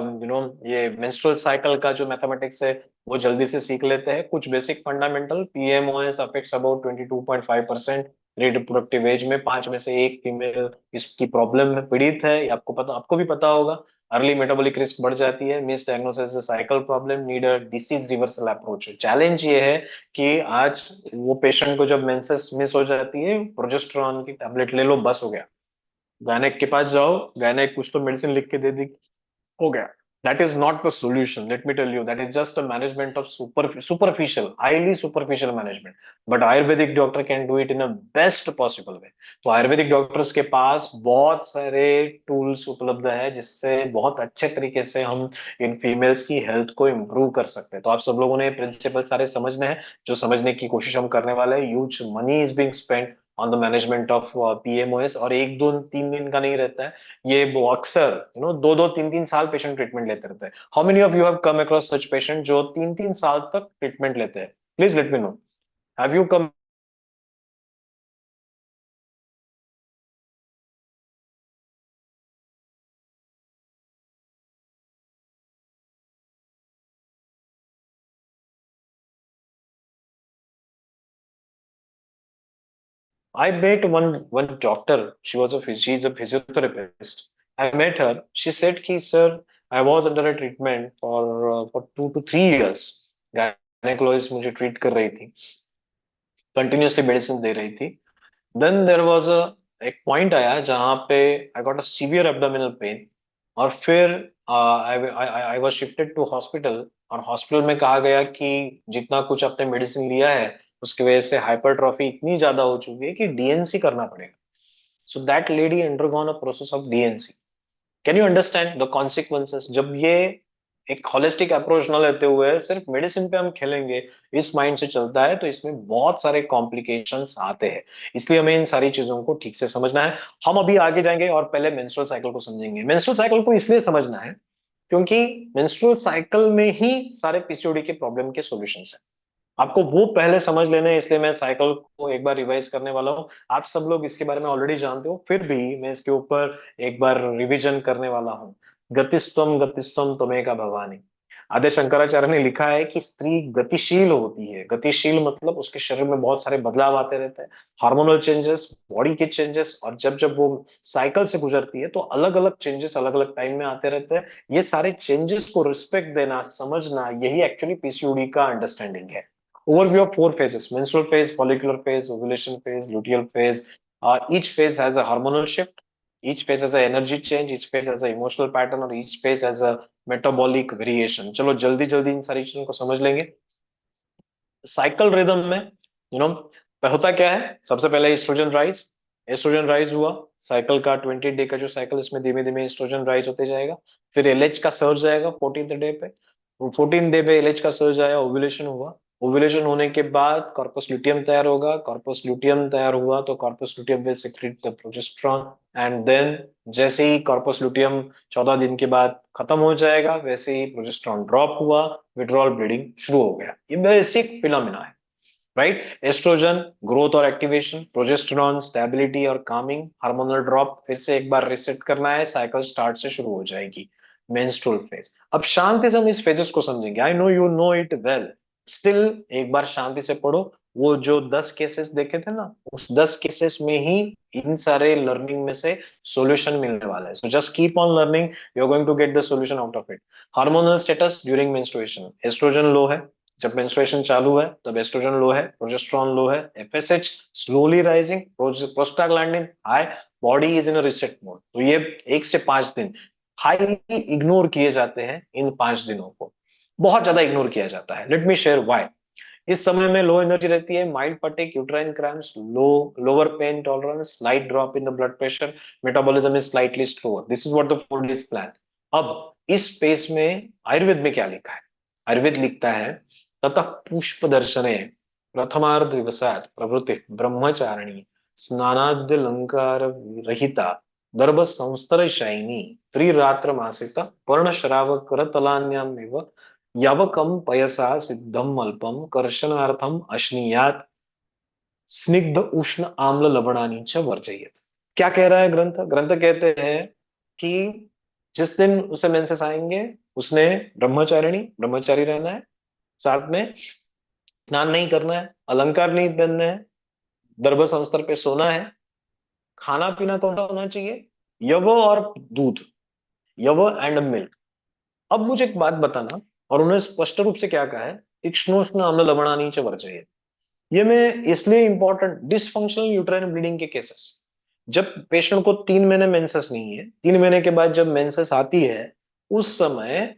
Speaker 1: ये मेंस्ट्रुअल साइकिल का जो मैथमेटिक्स है वो जल्दी से सीख लेते हैं। कुछ basic fundamental, PMOS affects about 22.5% reproductive age में, 5 में से 1 फीमेल इसकी प्रॉब्लम में पीड़ित है, ये आपको पता, आपको भी पता होगा। अर्ली मेटाबॉलिक रिस्क बढ़ जाती है, miss diagnosis cycle problem, need a disease reversal approach. Challenge ये है कि आज वो पेशेंट को जब मेंसेस मिस हो जाती है, प्रोजेस्टेरॉन की टैबलेट ले लो, बस हो गया। गायनेक के पास जाओ, गायनेक कुछ तो मेडिसिन लिख के दे दी, हो गया। That is not the solution. Let me tell you, that is just a management of superficial, highly superficial management. But Ayurvedic doctor can do it in a best possible way. तो आयुर्वेदिक डॉक्टर्स के पास बहुत सारे टूल्स उपलब्ध है जिससे बहुत अच्छे तरीके से हम इन फीमेल्स की हेल्थ को इम्प्रूव कर सकते हैं। तो आप सब लोगों ने प्रिंसिपल सारे समझने हैं, जो समझने की कोशिश हम करने वाले हैं। Huge money is being spent on the management of PMOS, और एक दो तीन दिन का नहीं रहता है ये। वो अक्सर दो दो तीन तीन साल पेशेंट ट्रीटमेंट लेते रहते हैं। How many of you have come across such patient जो तीन तीन साल तक ट्रीटमेंट लेते हैं? Please let me know, have you come? I met one doctor. She is a physiotherapist. I met her. She said, "Ki sir, I was under a treatment for 2 to 3 years. Gynecologist मुझे treat कर रही थी, continuously medicine दे रही थी। Then there was a एक पॉइंट आया जहां पे I got a severe abdominal pain, और फिर I was shifted to hospital. और हॉस्पिटल में कहा गया कि जितना कुछ आपने मेडिसिन लिया है उसकी वजह से हाइपरट्रॉफी इतनी ज्यादा हो चुकी है कि डीएनसी करना पड़ेगा। So that lady undergone a process of DNC. Can you understand the consequences? जब ये एक होलिस्टिक अप्रोच न लेते हुए सिर्फ मेडिसिन पे हम खेलेंगे, इस माइंड से चलता है, तो इसमें बहुत सारे कॉम्प्लिकेशंस आते हैं। इसलिए हमें इन सारी चीजों को ठीक से समझना है। हम अभी आगे जाएंगे और पहले मेंस्ट्रुअल साइकिल को समझेंगे। मेंस्ट्रुअल साइकिल को इसलिए समझना है क्योंकि मेंस्ट्रुअल साइकिल में ही सारे पीसीओडी के प्रॉब्लम के सॉल्यूशंस हैं। आपको वो पहले समझ लेना है, इसलिए मैं साइकिल को एक बार रिवाइज करने वाला हूँ। आप सब लोग इसके बारे में ऑलरेडी जानते हो, फिर भी मैं इसके ऊपर एक बार रिवीजन करने वाला हूँ। गतिस्त्वम त्वमेका भवानी। आद्य शंकराचार्य ने लिखा है कि स्त्री गतिशील होती है। गतिशील मतलब उसके शरीर में बहुत सारे बदलाव आते रहते हैं, हार्मोनल चेंजेस, बॉडी के चेंजेस, और जब जब वो साइकिल से गुजरती है तो अलग अलग चेंजेस अलग अलग टाइम में आते रहते हैं। ये सारे चेंजेस को रिस्पेक्ट देना, समझना, यही एक्चुअली पीसीओडी का अंडरस्टैंडिंग है। Overview of 4 phases: menstrual phase, follicular phase, ovulation phase, luteal phase. Each phase has a hormonal shift, each phase has an energy change, each phase has an emotional pattern, और each phase has a metabolic variation. चलो जल्दी जल्दी इन सारी चीजों को समझ लेंगे। साइकिल रिदम में होता क्या है? सबसे पहले एस्ट्रोजन राइज हुआ। साइकिल का 20 डे का जो साइकिल, इसमें धीमे धीमे एस्ट्रोजन राइज होते जाएगा। फिर एलएच का सर्ज आएगा 14th डे पे। 14 डे पे एलएच का सर्ज आया, ओव्यूलेशन हुआ। ओव्यूलेशन होने के बाद कॉर्पस ल्यूटियम तैयार होगा। कॉर्पस ल्यूटियम तैयार हुआ तो corpus luteum will secrete the progesterone. And then जैसे ही कॉर्पस ल्यूटियम 14 दिन के बाद खत्म हो जाएगा, वैसे ही प्रोजेस्टेरॉन ड्रॉप हुआ, विड्रॉल ब्लीडिंग शुरू हो गया। ये बेसिक फिनोमिना है, राइट? एस्ट्रोजन ग्रोथ और एक्टिवेशन, प्रोजेस्टेरॉन स्टेबिलिटी और कामिंग, हार्मोनल ड्रॉप, फिर से एक बार रिसेट करना है, साइकिल स्टार्ट से शुरू हो जाएगी। Menstrual phase. अब शांति से हम इस फेजेस को समझेंगे। I know you know it well, still एक बार शांति से पढ़ो। वो जो 10 केसेस देखे थे ना, उस 10 केसेस में ही इन सारे लर्निंग में से सॉल्यूशन मिलने वाला है। So just keep on learning, you are going to get the solution out of it. Hormonal status during menstruation: estrogen low है, जब मेंस्ट्रुएशन चालू है तब एस्ट्रोजन लो है, प्रोजेस्टेरॉन लो है, FSH slowly rising, prostaglandin high, body is in reset mode. तो ये 1 से 5 दिन हाईली इग्नोर किए जाते हैं। इन 5 दिनों को बहुत ज्यादा इग्नोर किया जाता है। Let me share why. इस समय में लो एनर्जी रहती है, mild fatigue, uterine cramps, lower pain tolerance, slight drop in the blood pressure, metabolism is slightly slower. This is what the 4 days plan. अब इस स्पेस में आयुर्वेद में क्या लिखा है? आयुर्वेद लिखता है, ततः पुष्प दर्शने प्रथमार्ध दिवसात प्रवृत्ति ब्रह्मचारिणी स्नानाद्यलंकार रहिता दर्भ संस्तर शयनी त्रिरात्र मासिता पर्णशराव करतलान्यामेव यवकम पयसा सिद्धम अल्पम कर्शनार्थम अश्नीयात स्निग्ध उष्ण आम्ल लवणानी च वर्जयेत। क्या कह रहा है ग्रंथ? ग्रंथ कहते हैं कि जिस दिन उसे मेंसेस आएंगे उसने ब्रह्मचारी रहना है, साथ में स्नान नहीं करना है, अलंकार नहीं पहनना है, दर्भ संस्तर पे सोना है। खाना पीना कौन सा होना चाहिए? यव और दूध, यव एंड मिल्क। अब मुझे एक बात बताना, और उन्होंने स्पष्ट रूप से क्या कहा है? तीक्ष्णोष्ण आम्ल लवणानी च वर्जयेत। ये में इसलिए इंपॉर्टेंट, डिसफंक्शनल यूट्राइन ब्लीडिंग के केसेस, जब पेशेंट को 3 महीने मेंसेस नहीं है, 3 महीने के बाद जब मेंसेस आती है, उस समय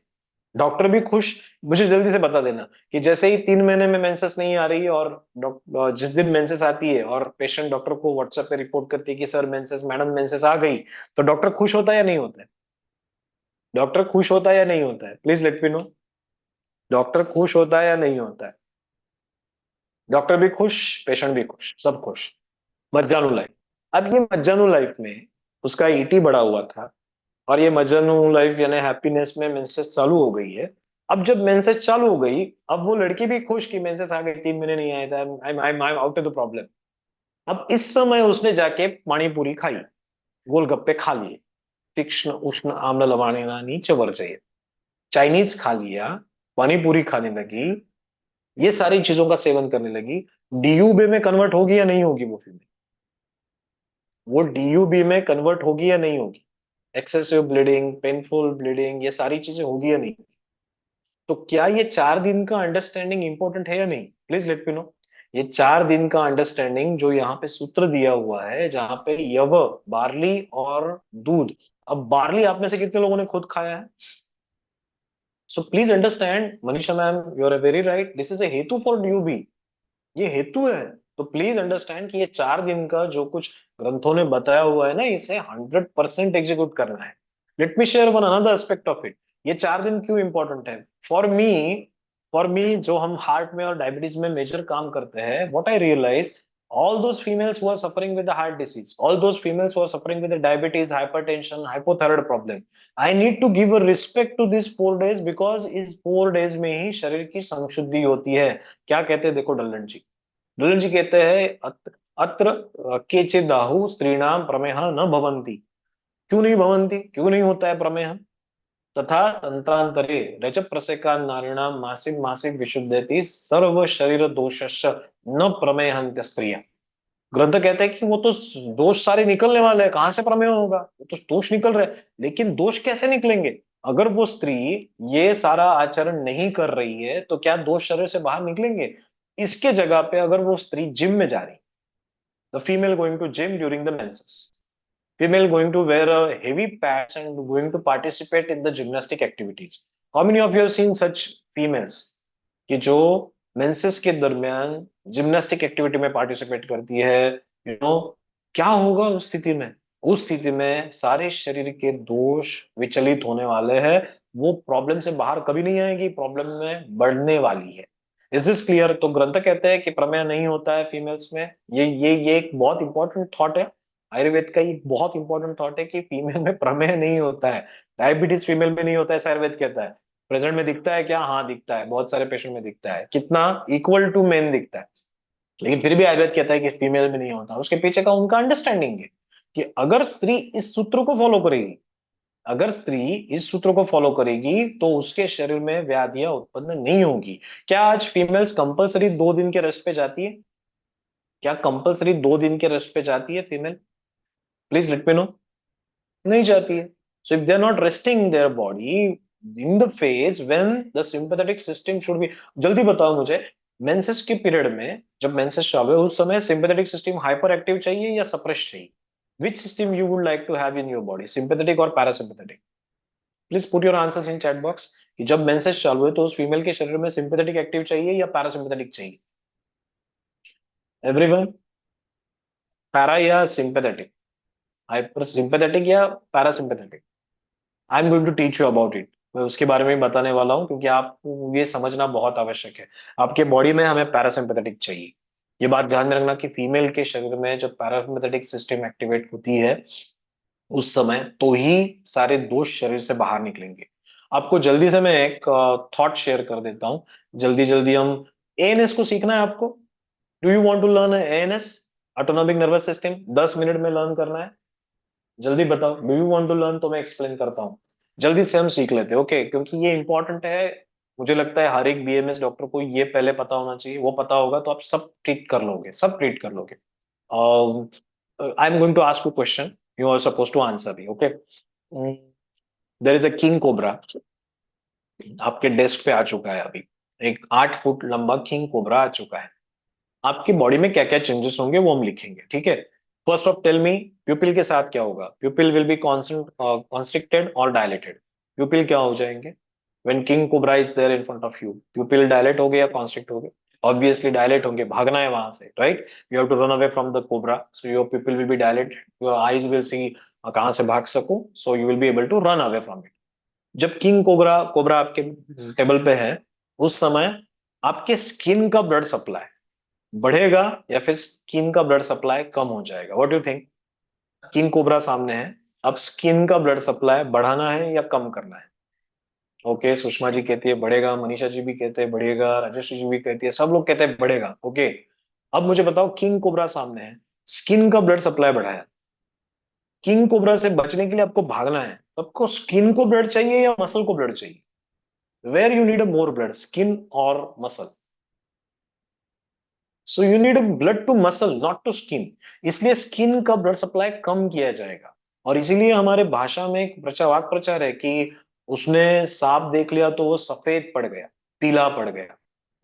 Speaker 1: डॉक्टर भी खुश। मुझे जल्दी से बता देना कि जैसे ही 3 महीने में मेंसेस नहीं आ रही और जिस दिन मेंसेस आती है और पेशेंट डॉक्टर को व्हाट्सएप पे रिपोर्ट करती है कि सर मेंसेस, मैडम मेंसेस आ गई, तो डॉक्टर खुश होता है या नहीं होता है? डॉक्टर खुश होता है या नहीं होता है? Please let me no. Doctor खुश होता है या नहीं होता है? डॉक्टर भी खुश, पेशेंट भी खुश, सब खुश। मज्जानु लाइफ। अब ये मज्जानु लाइफ में उसका ईटी बढ़ा हुआ था, और ये मजनू लाइफ यानी हैप्पीनेस में मेंसेस चालू हो गई है। अब जब मेंसेस चालू हो गई, अब वो लड़की भी खुश कि मेंसेस आ गई, 3 महीने नहीं आया था, I am out of the problem. अब इस समय उसने जाके पानी पूरी खाई, गोलगप्पे खा लिए, तीक्ष्ण उष्ण आम्ल लवणीय च वर्जयेत्, चाइनीज खा लिया, पानी पूरी खाने लगी, ये सारी चीजों का सेवन करने लगी। डीयूबी में कन्वर्ट होगी या नहीं होगी वो फीमेल? वो डीयूबी में कन्वर्ट होगी या नहीं होगी? एक्सेसिव ब्लीडिंग, पेनफुल ब्लीडिंग, ये सारी चीजें होगी या नहीं? तो क्या ये 4 दिन का अंडरस्टैंडिंग इंपॉर्टेंट है या नहीं? Please let me no. ये 4 दिन का अंडरस्टैंडिंग जो यहाँ पे सूत्र दिया हुआ है, जहां पे यव, बार्ली और दूध। अब बार्ली आप में से कितने लोगों ने खुद खाया है? So please understand Manisha ma'am, you are very right, this is a हेतु फॉर ड्यूबी। ये हेतु है। तो प्लीज अंडरस्टैंड कि ये 4 दिन का जो कुछ ग्रंथों ने बताया हुआ है ना, इसे 100% एग्जीक्यूट करना है। Let me share one another aspect of it. ये 4 दिन क्यों इंपॉर्टेंट है फॉर मी? फॉर मी, जो हम हार्ट में और डायबिटीज में मेजर काम करते हैं, what I realise, all those females who are suffering with the heart disease, all those females who are suffering with the diabetes, hypertension, hypothyroid problem, I need to give a respect to these 4 days, because इस 4 days में ही शरीर की संशुद्धि होती है। क्या कहते हैं देखो डल्लन जी। डुलन जी कहते हैं, अत्र केचिदाहु स्त्रीणाम प्रमेह न भवन्ति। क्यों नहीं भवन्ति, क्यों नहीं होता है प्रमेह? तथा तंत्रांतरे रज प्रसेका नारीणाम मासिक मासिक विशुद्धति सर्व शरीर दोषस्य न प्रमेहन्त्य स्त्रिया। ग्रंथ कहते हैं कि वो तो दोष सारे निकलने वाले हैं, कहां से प्रमेय होगा? वो तो दोष निकल रहे हैं, लेकिन दोष कैसे निकलेंगे? अगर वो स्त्री ये सारा आचरण नहीं कर रही है तो क्या दोष शरीर से बाहर निकलेंगे? इसके जगह पे अगर वो स्त्री जिम में जा रही, the female going to gym during the menses, female going to wear a heavy pads and going to participate in the gymnastic activities. How many of you have seen such females कि जो मेंसेस के दरमियान जिम्नास्टिक एक्टिविटी में पार्टिसिपेट करती है? यू नो, क्या होगा उस स्थिति में? उस स्थिति में सारे शरीर के दोष विचलित होने वाले हैं। वो प्रॉब्लम से बाहर कभी नहीं आएगी, प्रॉब्लम में बढ़ने वाली है। Is this clear? तो ग्रंथ कहते हैं कि प्रमेय नहीं होता है फीमेल्स में। ये एक बहुत इंपॉर्टेंट थॉट है। आयुर्वेद का एक बहुत इंपॉर्टेंट थॉट है कि फीमेल में प्रमेय नहीं होता है। डायबिटीज फीमेल में नहीं होता है, ऐसा आयुर्वेद कहता है। प्रेजेंट में दिखता है क्या? हाँ दिखता है, बहुत सारे पेशेंट में दिखता है। कितना? इक्वल टू मेन दिखता है। लेकिन फिर भी आयुर्वेद कहता है कि फीमेल में नहीं होता। उसके पीछे का उनका अंडरस्टैंडिंग है कि अगर स्त्री इस सूत्र को फॉलो करेगी, अगर स्त्री इस सूत्र को फॉलो करेगी तो उसके शरीर में व्याधियां उत्पन्न नहीं होगी। क्या आज फीमेल्स कंपलसरी 2 दिन के रेस्ट पे जाती है? क्या कंपलसरी 2 दिन के रेस्ट पे जाती है female? Please let me know. नहीं जाती है। So if they are not resting their body in the phase when the sympathetic system should be, जल्दी बताओ मुझे, मेंसेस के पीरियड में जब मेंसेस चालू है उस समय सिंपैथेटिक सिस्टम हाइपर एक्टिव चाहिए या सप्रेस चाहिए? Which system you would like to have in your body, sympathetic और parasympathetic? Please put your answers in chat box कि जब मेंसेस चालू है तो उस फीमेल के शरीर में सिंपैथेटिक एक्टिव चाहिए या पैरासिम्पैथेटिक चाहिए? एवरीवन, पैरा या सिंपैथेटिक? हाइपर सिंपैथेटिक या parasympathetic? I am going to teach you about it. मैं उसके बारे में ही बताने वाला हूँ, क्योंकि आपको ये समझना बहुत आवश्यक है। आपके बॉडी में हमें पैरासिम्पैथेटिक चाहिए। ये बात ध्यान में रखना कि फीमेल के शरीर में जब पैरासिम्पैथेटिक सिस्टम एक्टिवेट होती है उस समय तो ही सारे दोष शरीर से बाहर निकलेंगे। आपको जल्दी से मैं एक थॉट शेयर कर देता हूँ। जल्दी जल्दी हम, एएनएस को सीखना है आपको। Do you want to learn ANS, autonomic nervous system? 10 minute में लर्न करना है। जल्दी बताओ, do you want to learn? तो मैं एक्सप्लेन करता हूँ। जल्दी से हम सीख लेते हैं, ओके? क्योंकि ये इंपॉर्टेंट है। मुझे लगता है हर एक बीएमएस डॉक्टर को ये पहले पता होना चाहिए। वो पता होगा तो आप सब ट्रीट कर लोगे, सब ट्रीट कर लोगे। I am going to ask you question, you are suppose to answer me, okay? There is a king cobra, आपके डेस्क पे आ चुका है अभी। एक 8 फुट लंबा किंग कोबरा आ चुका है। आपकी बॉडी में क्या क्या चेंजेस होंगे वो हम लिखेंगे, ठीक है? First off tell me, pupil के साथ क्या होगा? प्यूपिल विल बी कॉन्स्ट्रिक्टेड और डायलेटेड। प्यूपिल क्या हो जाएंगे? When king cobra is there in front of you, pupil dilate हो गए या कॉन्स्ट्रिक्ट हो गए? ऑब्वियसली डायलेट होंगे, भागना है वहां से, right? You have to run away from the cobra, so your pupil will be dilate, your eyes will see कहाँ से भाग सको, so you will be able to run away from it. जब किंग कोबरा कोबरा आपके टेबल पे है, उस समय आपके स्किन का ब्लड सप्लाई बढ़ेगा या फिर स्किन का ब्लड सप्लाई कम हो जाएगा? What do you think? King cobra सामने है, अब स्किन का ब्लड सप्लाई बढ़ाना है या कम करना है? ओके, सुषमा जी कहती है बढ़ेगा, मनीषा जी भी कहते हैं बढ़ेगा, राजेश जी भी कहती है, सब लोग कहते हैं बढ़ेगा। ओके, अब मुझे बताओ, किंग कोबरा सामने है, स्किन का ब्लड सप्लाई बढ़ाया, किंग कोबरा से बचने के लिए आपको भागना है, तो आपको स्किन को ब्लड चाहिए या मसल को ब्लड चाहिए? Where you need a more blood, skin और muscle? So you need blood to muscle, not to skin. इसलिए स्किन का ब्लड सप्लाई कम किया जाएगा। और इसीलिए हमारे भाषा में एक वाक् प्रचार है कि उसने सांप देख लिया तो वो सफेद पड़ गया, पीला पड़ गया,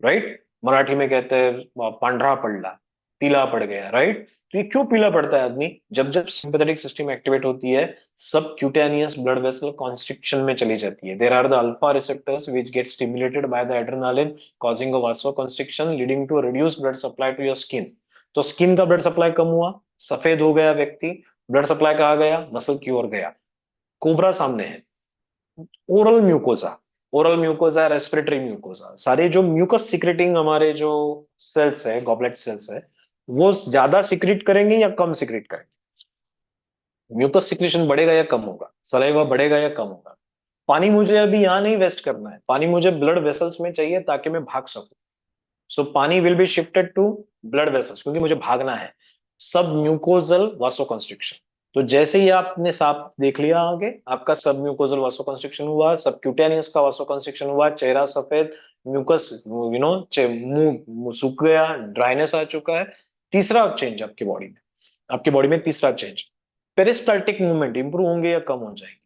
Speaker 1: राइट? मराठी में कहते हैं पांढरा पडला, पीला पड़ गया, राइट? तो ये क्यों पीला पड़ता है आदमी? जब जब सिंपैथेटिक सिस्टम एक्टिवेट होती है, सब क्यूटेनियस ब्लड वेसल कॉन्स्ट्रिक्शन में चली जाती है। There are the alpha receptors which get stimulated by the adrenaline, causing a vasoconstriction leading to a reduced blood supply to your skin। तो स्किन का ब्लड सप्लाई कम हुआ, सफेद हो गया व्यक्ति, ब्लड सप्लाई कहाँ गया? मसल की ओर गया। कोबरा सामने है, oral mucosa, oral mucosa, respiratory mucosa, सारे जो म्यूकस सिक्रेटिंग हमारे जो सेल्स है, गॉबलेट सेल्स है, वो ज्यादा सिक्रेट करेंगे या कम सिक्रेट करेंगे? म्यूकस सिक्रेशन बढ़ेगा या कम होगा? सलाइवा बढ़ेगा या कम होगा? पानी मुझे अभी यहाँ नहीं वेस्ट करना है, पानी मुझे ब्लड वेसल्स में चाहिए ताकि मैं भाग सकूं। So pani will be shifted to blood vessels, क्योंकि मुझे भागना है। सब म्यूकोजल वासोकंस्ट्रिक्शन। तो जैसे ही आपने सांप देख लिया, आगे आपका सब म्यूकोजल वासोकंस्ट्रिक्शन हुआ, सब क्यूटेनियस का वासोकंस्ट्रिक्शन हुआ, चेहरा सफेद, म्यूकस मुंह सूख गया, ड्राइनेस आ चुका है। तीसरा चेंज आपकी बॉडी में, आपकी बॉडी में तीसरा चेंज, पेरिस्टाल्टिक मूवमेंट इंप्रूव होंगे या कम हो जाएंगे?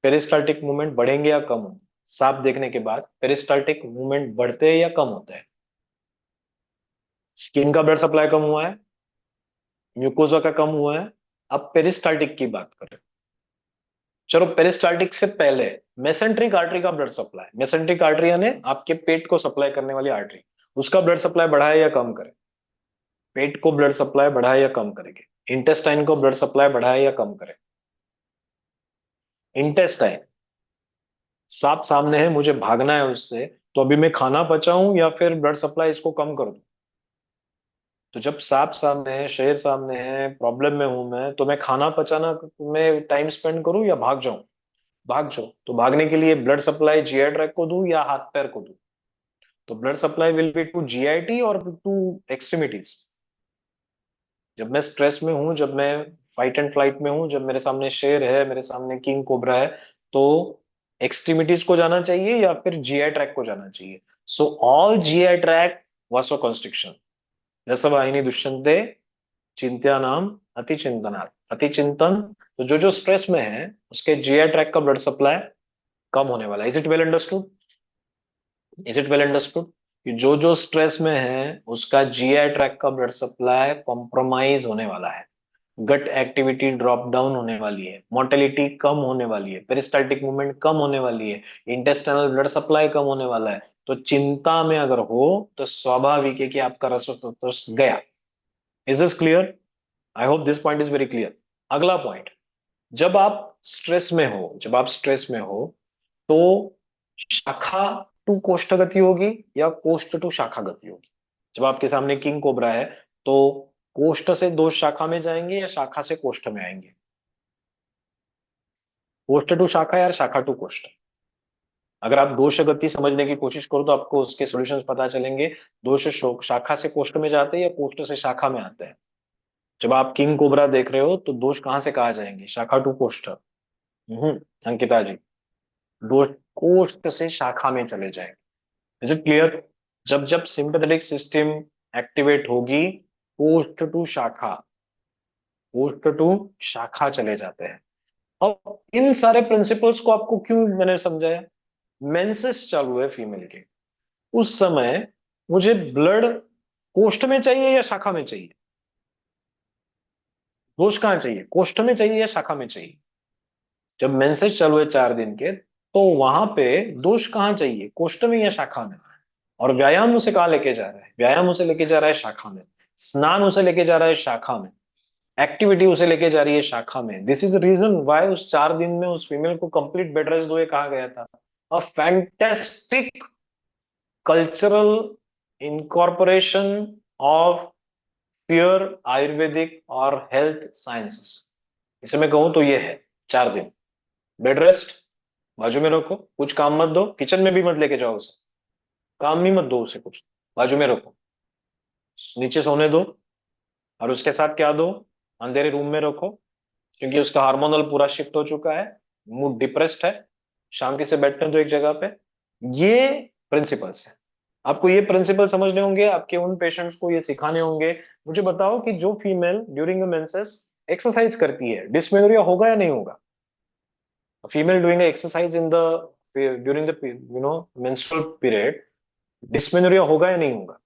Speaker 1: पेरिस्टाल्टिक मूवमेंट बढ़ेंगे या कम होंगे? सांप देखने के बाद पेरिस्टाल्टिक मूवमेंट बढ़ते हैं या कम होते हैं? स्किन का ब्लड सप्लाई कम हुआ है, म्यूकोजा का कम हुआ है, अब पेरिस्टाल्टिक की बात करें। चलो, पेरिस्टाल्टिक से पहले मेसेंट्रिक आर्टरी का ब्लड सप्लाई, मेसेंट्रिक आर्टरी यानी आपके पेट को सप्लाई करने वाली आर्टरी, उसका ब्लड सप्लाई बढ़ाए या कम करे? पेट को ब्लड सप्लाई बढ़ाए या कम करेंगे? इंटेस्टाइन को ब्लड सप्लाई बढ़ाए या कम करे? इंटेस्टाइन, सांप सामने है, मुझे भागना है उससे, तो अभी मैं खाना पचाऊं या फिर ब्लड सप्लाई इसको कम कर दूं? तो जब सांप सामने है, शेर सामने है, प्रॉब्लम में हूं मैं, तो मैं खाना पचाना में टाइम स्पेंड करूं या भाग जाऊं? भाग जाओ। तो भागने के लिए ब्लड सप्लाई जीआई ट्रैक को दूं या हाथ पैर को दूं? तो blood supply will be to GIT और टू एक्सट्रीमिटीज। जब मैं स्ट्रेस में हूं, जब मैं फाइट एंड फ्लाइट में हूं, जब मेरे सामने शेर है, मेरे सामने किंग कोबरा है, तो एक्सट्रीमिटीज को जाना चाहिए या फिर जीआई ट्रैक को जाना चाहिए? सो ऑल जीआई ट्रैक वासो कंस्ट्रिक्शन, रसवाहिनी दुष्यंते चिंत्या नाम अति चिंतनात्, अति चिंतन। तो जो जो स्ट्रेस में है, उसके जीआई ट्रैक का ब्लड सप्लाई कम होने वाला है। Is it well understood? Is it well understood कि जो जो स्ट्रेस में है, उसका जीआई ट्रैक का ब्लड सप्लाई कॉम्प्रोमाइज होने वाला है, गट एक्टिविटी ड्रॉप डाउन होने वाली है, मोर्टेलिटी कम होने वाली है, पेरिस्टाल्टिक मूवमेंट कम होने वाली है, इंटेस्टाइनल ब्लड सप्लाई कम होने वाला है। तो चिंता में अगर हो, तो स्वाभाविक है कि आपका रसोतत्व गया। Is this clear? I hope this point is very clear. अगला पॉइंट, जब आप स्ट्रेस में हो, जब आप स्ट्रेस में हो, तो शाखा टू कोष्ठ गति होगी या कोष्ठ टू शाखा गति होगी? जब आपके सामने किंग कोबरा है, तो कोष्ठ से दो शाखा में जाएंगे या शाखा से कोष्ठ में आएंगे? कोष्ठ टू शाखा या शाखा टू कोष्ठ? अगर आप दोष गति समझने की कोशिश करो तो आपको उसके सॉल्यूशंस पता चलेंगे। दोष शाखा से कोष्ठ में जाते हैं या कोष्ठ से शाखा में आते हैं? जब आप किंग कोबरा देख रहे हो, तो दोष कहां से कहा जाएंगे, शाखा टू कोष्ठ? अंकिता जी, दोष कोष्ठ से शाखा में चले जाएंगे। Is it clear? जब जब सिंपैथेटिक सिस्टम एक्टिवेट होगी, कोष्ठ टू शाखा, कोष्ठ टू शाखा चले जाते हैं। और इन सारे प्रिंसिपल्स को आपको क्यों मैंने समझाया? मेंसेस चालू है फीमेल के, उस समय मुझे ब्लड कोष्ठ में चाहिए या शाखा में चाहिए? दोष कहाँ चाहिए, कोष्ठ में चाहिए या शाखा में चाहिए? जब मेंसेस चालू है 4 दिन के, तो वहां पे दोष कहाँ चाहिए, कोष्ठ में या शाखा में? और व्यायाम उसे कहाँ लेके जा रहा है, व्यायाम उसे लेके जा रहा है शाखा में। स्नान उसे लेके जा रहा है शाखा में। एक्टिविटी उसे लेके जा रही है शाखा में। दिस इज रीजन वाई उस 4 दिन में उस फीमेल को कंप्लीट बेड रेस्ट दो, ये कहा गया था। A fantastic cultural incorporation of pure Ayurvedic और हेल्थ साइंसेस, इसे मैं कहूं तो ये है। 4 दिन बेड रेस्ट, बाजू में रखो, कुछ काम मत दो, किचन में भी मत लेके जाओ उसे, काम ही मत दो उसे कुछ, बाजू में रखो, नीचे सोने दो। और उसके साथ क्या दो, अंधेरे रूम में रखो, क्योंकि उसका हार्मोनल पूरा शिफ्ट हो चुका है, मूड डिप्रेस्ड है, शांति से बैठने दो एक जगह पे। ये प्रिंसिपल्स है। आपको ये प्रिंसिपल समझने होंगे, आपके उन पेशेंट्स को ये सिखाने होंगे। मुझे बताओ कि जो फीमेल ड्यूरिंग मेंसेस एक्सरसाइज करती है, डिस्मेनोरिया होगा या नहीं होगा? Female doing exercise in the during the menstrual period, dysmenorrhoea होगा या नहीं होगा?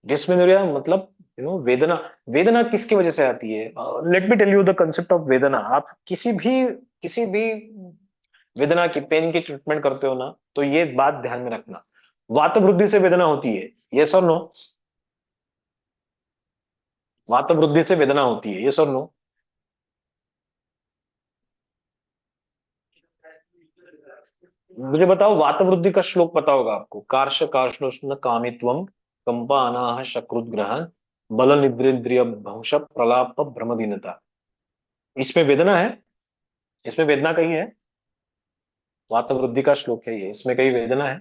Speaker 1: डिस्मेनोरिया मतलब वेदना। वेदना किसकी वजह से आती है? Let me tell you the concept of vedana. आप किसी भी वेदना की, पेन की ट्रीटमेंट करते हो ना, तो ये बात ध्यान में रखना, वात वृद्धि से वेदना होती है, यस और नो? वात वृद्धि से वेदना होती है, यस और नो? मुझे बताओ, वात वृद्धि का श्लोक पता होगा आपको? कार्श कार्ष्णोष्ण कामित्वम, कंपा अनाह शक्रुद्ग्रहण, बल निद्रेन्द्रिय भंश प्रलाप भ्रमदीनता। इसमें वेदना है? इसमें वेदना कहीं है? वात वृद्धि का श्लोक है ये, इसमें कहीं वेदना है?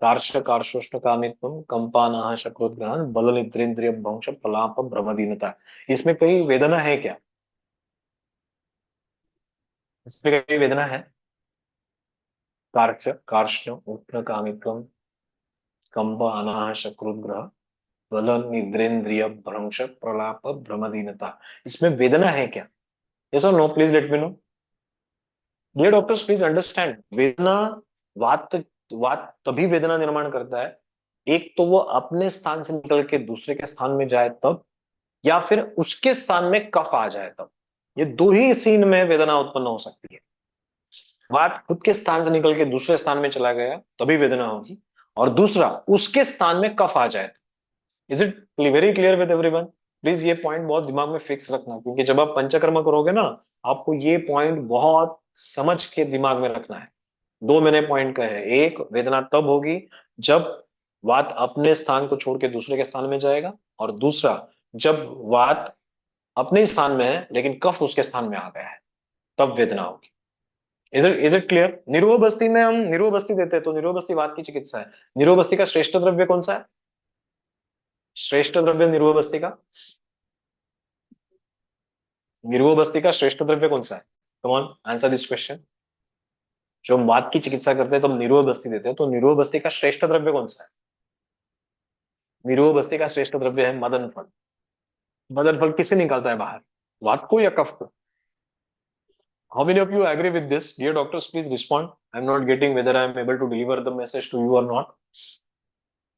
Speaker 1: कार्श कार्शोष्ण कामित्वम, कंपानाह शक्रोद्ग्रहण, बल निद्रेन्द्रिय भंश प्रलाप भ्रमदीनता। इसमें कहीं वेदना है क्या? इसमें कहीं वेदना है? कार्च कार्ष्ण उष्ण कामित्वम, कंप अनाह शक्रुद्ग्रह, बल निद्रेन्द्रिय भ्रंश प्रलाप भ्रमदीनता, इसमें वेदना है क्या? यस और no, please let me know. Dear doctors, please understand, vedana, vata वात तभी वेदना निर्माण करता है, एक तो वो अपने स्थान से निकल के दूसरे के स्थान में जाए तब, या फिर उसके स्थान में कफ आ जाए तब। ये दो ही सीन में वेदना उत्पन्न हो सकती है। वात खुद के स्थान से निकल के दूसरे स्थान में चला गया तभी वेदना होगी, और दूसरा उसके स्थान में कफ आ जाए। Is it very clear with everyone? Please ये पॉइंट बहुत दिमाग में फिक्स रखना, क्योंकि जब आप पंचकर्म करोगे ना, आपको ये पॉइंट बहुत समझ के दिमाग में रखना है। दो मैंने पॉइंट कहे हैं, एक वेदना तब होगी जब वात अपने स्थान को छोड़ के दूसरे के स्थान में जाएगा, और दूसरा जब वात अपने ही स्थान में है लेकिन कफ उसके स्थान में आ गया है, तब वेदना होगी। Is it clear? निरोग बस्ती में हम निरोग बस्ती देते हैं, तो निरोग बस्ती वात की चिकित्सा है। निरोग बस्ती का श्रेष्ठ द्रव्य कौन सा है? श्रेष्ठ द्रव्य निरोग बस्ती का, निरोग बस्ती का श्रेष्ठ द्रव्य कौन सा है? Come on, answer this question. जो हम वात की चिकित्सा करते हैं तो हम निरोग बस्ती देते हैं, तो निरोग बस्ती का श्रेष्ठ द्रव्य कौन सा है? निरोग बस्ती का श्रेष्ठ द्रव्य है मदन फल। मदन फल किसे निकालता है बाहर, वात को या कफ को? How many of you agree with this? Dear doctors, please respond. I'm not getting whether I'm able to deliver the message to you or not.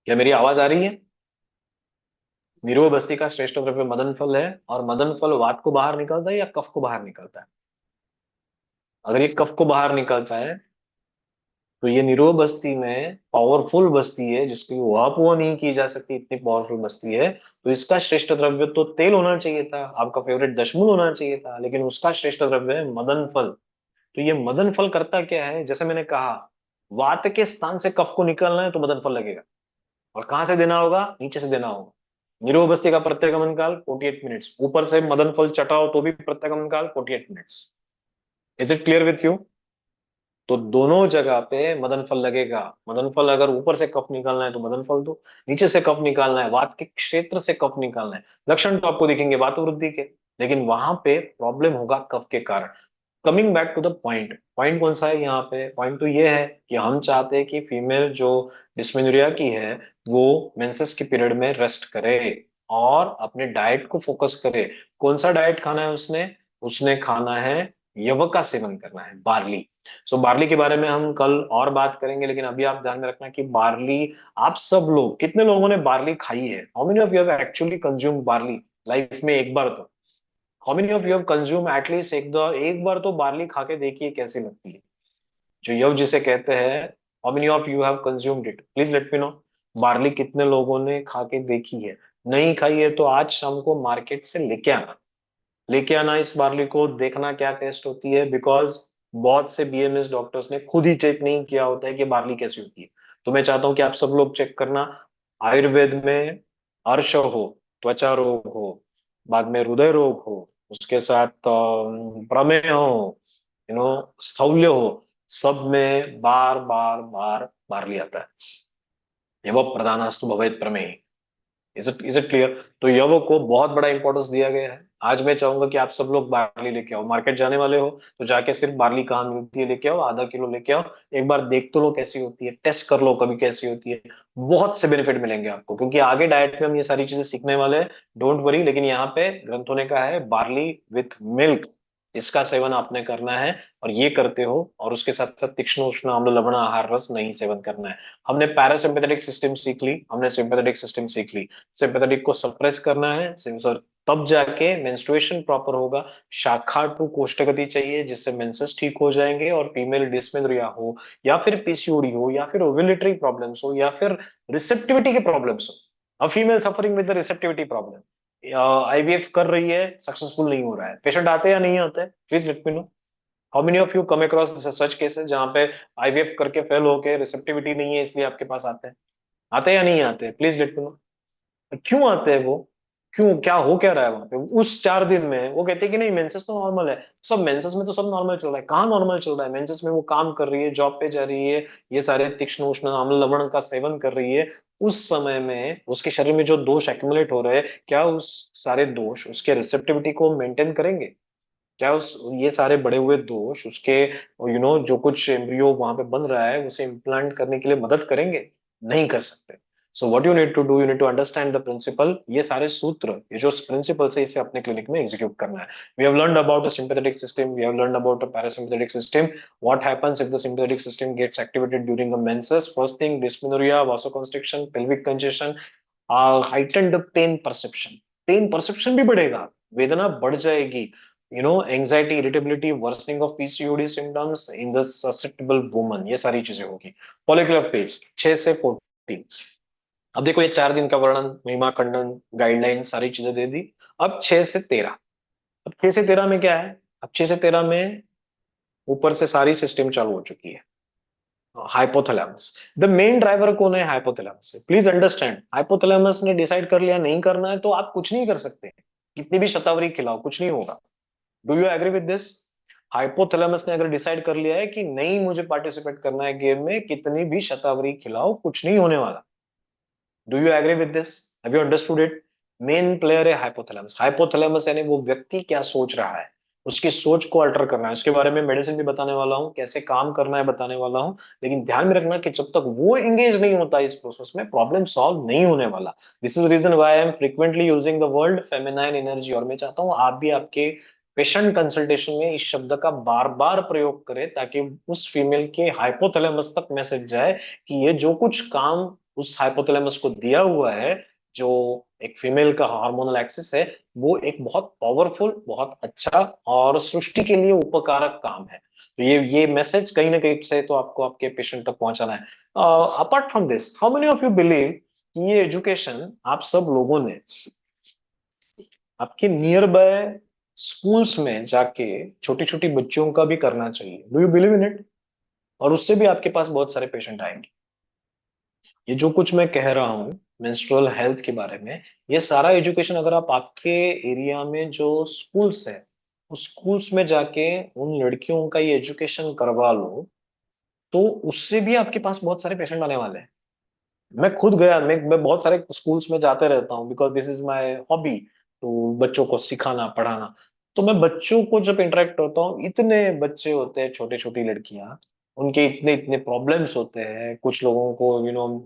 Speaker 1: क्या मेरी आवाज आ रही है? निरोग बस्ती का श्रेष्ठ द्रव्य मदन फल है, और मदन फल वात को बाहर निकालता है या कफ को बाहर निकालता है? अगर ये कफ को बाहर निकालता है, तो ये निरोग बस्ती में पावरफुल बस्ती है, जिसकी उहापोह नहीं की जा सकती, इतनी पावरफुल बस्ती है। तो इसका श्रेष्ठ द्रव्य तो तेल होना चाहिए था, आपका फेवरेट दशमूल होना चाहिए था, लेकिन उसका श्रेष्ठ द्रव्य है मदन फल। तो ये मदन फल करता क्या है, जैसे मैंने कहा, वात के स्थान से कफ को निकालना है तो मदन फल लगेगा। और कहां से देना होगा? नीचे से देना होगा। निरोग बस्ती का प्रत्यागमन काल 48 मिनट्स, ऊपर से मदन फल चटाओ तो भी प्रत्यागमन काल 48 minutes. Is it clear with you? तो दोनों जगह पे मदन फल लगेगा। मदन फल अगर ऊपर से कफ निकालना है तो मदन फल दो, नीचे से कफ निकालना है, वात के क्षेत्र से कफ निकालना है, लक्षण तो आपको दिखेंगे वात वृद्धि के, लेकिन वहां पे प्रॉब्लम होगा कफ के कारण। Coming back to the point, point कौन सा है यहाँ पे? पॉइंट तो ये है कि हम चाहते हैं कि फीमेल जो डिस्मेनोरिया की है, वो मेंसेस के पीरियड में रेस्ट करे और अपने डाइट को फोकस करे। कौन सा डाइट खाना है उसने? उसने खाना है, यव का सेवन करना है, बार्ली। सो बार्ली के बारे में हम कल और बात करेंगे, लेकिन अभी आप ध्यान में रखना कि बार्ली, आप सब लोग, कितने लोगों ने बार्ली खाई है? How many of you have actually consume barley life में एक बार तो? How many of you have consume at least एक बार तो बार्ली खा के देखिए कैसी लगती है। जो यव जिसे कहते हैं, how many of you have consumed it, please let me no. Barley कितने लोगों ने खा के देखी है? नहीं खाई है तो आज शाम को मार्केट से लेके आना इस बार्ली को, देखना क्या टेस्ट होती है, बिकॉज बहुत से बीएमएस डॉक्टर्स ने खुद ही चेक नहीं किया होता है कि बार्ली कैसी होती है। तो मैं चाहता हूँ कि आप सब लोग चेक करना। आयुर्वेद में अर्श हो, त्वचा रोग हो, बाद में हृदय रोग हो, उसके साथ प्रमेह हो, स्थौल्य हो, सब में बार बार बार बार्ली आता है। एवं प्रधानास्तु भवेत् प्रमेय। Is it clear? तो यव को बहुत बड़ा इंपॉर्टेंस दिया गया है। आज मैं चाहूंगा कि आप सब लोग बार्ली लेके आओ, मार्केट जाने वाले हो तो जाके सिर्फ बार्ली कहाँ मिलती है लेके आओ, आधा किलो लेके आओ। एक बार देख तो लो कैसी होती है, टेस्ट कर लो कभी कैसी होती है। बहुत से बेनिफिट मिलेंगे आपको, क्योंकि आगे डाइट में हम ये सारी चीजें सीखने वाले हैं। डोंट वरी, लेकिन यहाँ पे ग्रंथों ने कहा है बार्ली विथ मिल्क, इसका सेवन आपने करना है। और ये करते हो, और उसके साथ साथ तीक्ष्ण उष्ण आम्ल लवण आहार रस नहीं सेवन करना है। हमने पैरासिम्पेथेटिक सिस्टम सीख ली, हमने सिंपैथेटिक सिस्टम सीख ली। सिंपैथेटिक को सप्रेस करना है सेंसर, तब जाके मेंस्ट्रुएशन प्रॉपर होगा। शाखा टू कोष्ठगति चाहिए, जिससे मेंसेस ठीक हो जाएंगे, और फीमेल डिस्मेनोरिया हो, या फिर पीसीओडी हो, या फिर ओव्यूलेटरी प्रॉब्लम्स हो, या फिर रिसेप्टिविटी के प्रॉब्लम्स हो। A female suffering with the receptivity problem, IVF कर रही है, सक्सेसफुल नहीं हो रहा है, पेशेंट आते हैं या नहीं आते? Please let me no. How many of you come across such cases जहां पे आईवीएफ करके फेल होके रिसेप्टिविटी नहीं है इसलिए आपके पास आते हैं? आते हैं या नहीं आते? Please let me no. क्यों आते हैं वो? क्यों, क्या हो क्या रहा है वहां पे उस 4 दिन में? वो कहते हैं कि नहीं मेंसेस तो नॉर्मल है। सब मेंसेस में तो सब नॉर्मल चल रहा है, कहाँ नॉर्मल चल रहा है? मेंसेस में वो काम कर रही है, जॉब पे जा रही है, ये सारे तीक्ष्ण उष्ण आम्ल लवण का सेवन कर रही है। उस समय में उसके शरीर में जो दोष एक्यूमुलेट हो रहे हैं, क्या उस सारे दोष उसके रिसेप्टिविटी को मेंटेन करेंगे? क्या उस ये सारे बड़े हुए दोष उसके जो कुछ एम्ब्रियो वहां पे बन रहा है उसे इम्प्लांट करने के लिए मदद करेंगे? नहीं कर सकते। So what you need to do, you need to understand the principle. ये सारे सूत्र, ये जो प्रिंसिपल है, इसे अपने क्लिनिक में एग्जीक्यूट करना है। We have learned about a sympathetic system, we have learned about a parasympathetic system. What happens if the sympathetic system gets activated during a menses? First thing, dysmenorrhoea, vasoconstriction, pelvic congestion, heightened pain perception. Pain perception भी बढ़ेगा, वेदना बढ़ जाएगी, anxiety, irritability, worsening of PCOD symptoms in the susceptible woman, ये सारी चीजें होगी। फॉलिकुलर फेज 6 से 14। अब देखो, ये 4 दिन का वर्णन, महिमा खंडन, गाइडलाइन, सारी चीजें दे दी। अब 6 से 13। अब 6 से 13 में क्या है? अब 6 से 13 में ऊपर से सारी सिस्टम चालू हो चुकी है। हाइपोथैलेमस, द मेन ड्राइवर कौन है? हाइपोथैलेमस से। प्लीज अंडरस्टैंड, हाइपोथैलेमस ने डिसाइड कर लिया नहीं करना है तो आप कुछ नहीं कर सकते, कितनी भी शतावरी खिलाओ कुछ नहीं होगा। Do you agree with this? Hypothalamus ने अगर डिसाइड कर लिया है कि नहीं मुझे पार्टिसिपेट करना है गेम में, कितनी भी शतावरी खिलाओ कुछ नहीं होने वाला। Do you agree with this? Have you understood it? Main player है हाइपोथैलेमस। हाइपोथैलेमस यानी वो व्यक्ति क्या सोच रहा है, उसकी सोच को अल्टर करना है। उसके बारे में मेडिसिन भी बताने वाला हूँ, कैसे काम करना है बताने वाला हूँ। लेकिन ध्यान में रखना कि जब तक वो एंगेज नहीं होता इस प्रोसेस में, प्रॉब्लम सॉल्व नहीं होने वाला। This is reason why I am frequently using the word feminine energy. और मैं चाहता हूँ आप भी आपके पेशेंट कंसल्टेशन में इस शब्द का बार बार प्रयोग करें, ताकि उस फीमेल के हाइपोथैलेमस तक मैसेज जाए कि ये जो कुछ काम उस हाइपोथैलेमस को दिया हुआ है, जो एक फीमेल का हार्मोनल एक्सिस है, वो एक बहुत पावरफुल, बहुत अच्छा और सृष्टि के लिए उपकारक काम है। तो ये मैसेज कहीं ना कहीं से तो आपको आपके पेशेंट तक पहुंचाना है। Apart from this, how many of you believe कि ये एजुकेशन आप सब लोगों ने आपके नियर बाय स्कूल्स में जाके छोटी छोटी बच्चियों का भी करना चाहिए? Do you believe in it? और उससे भी आपके पास बहुत सारे पेशेंट आएंगे। ये जो कुछ मैं कह रहा हूँ मेंस्ट्रुअल हेल्थ के बारे में, ये सारा एजुकेशन अगर आप आपके एरिया में जो स्कूल्स है, उस स्कूल्स में जाके उन लड़कियों का ये एजुकेशन करवा लो, तो उससे भी आपके पास बहुत सारे पेशेंट आने वाले हैं। मैं खुद गया, मैं बहुत सारे स्कूल्स में जाते रहता हूँ, because this is my hobby. तो बच्चों को सिखाना पढ़ाना, तो मैं बच्चों को जब इंटरेक्ट होता हूँ, इतने बच्चे होते हैं, छोटे छोटी लड़कियां, उनके इतने इतने प्रॉब्लम्स होते हैं। कुछ लोगों को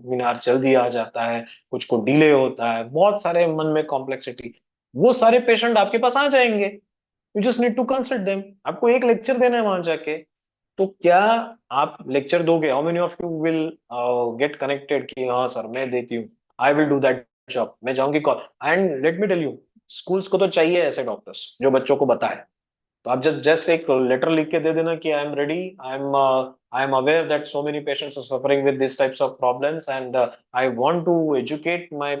Speaker 1: मीनार जल्दी आ जाता है, कुछ को डिले होता है, बहुत सारे मन में कॉम्प्लेक्सिटी। वो सारे पेशेंट आपके पास आ जाएंगे। You just need to consult them. आपको एक लेक्चर देना है वहां जाके। तो क्या आप लेक्चर दोगे? How many of you will get connected कि हाँ सर मैं देती हूँ, I will do that job, मैं जाऊंगी call. And let me tell you, schools को तो चाहिए ऐसे डॉक्टर्स जो बच्चों को बताए। तो आप जस्ट जस्ट एक लेटर लिख के दे देना कि I am ready, I am I am aware that so many patients are suffering with these types of problems, and I want to educate my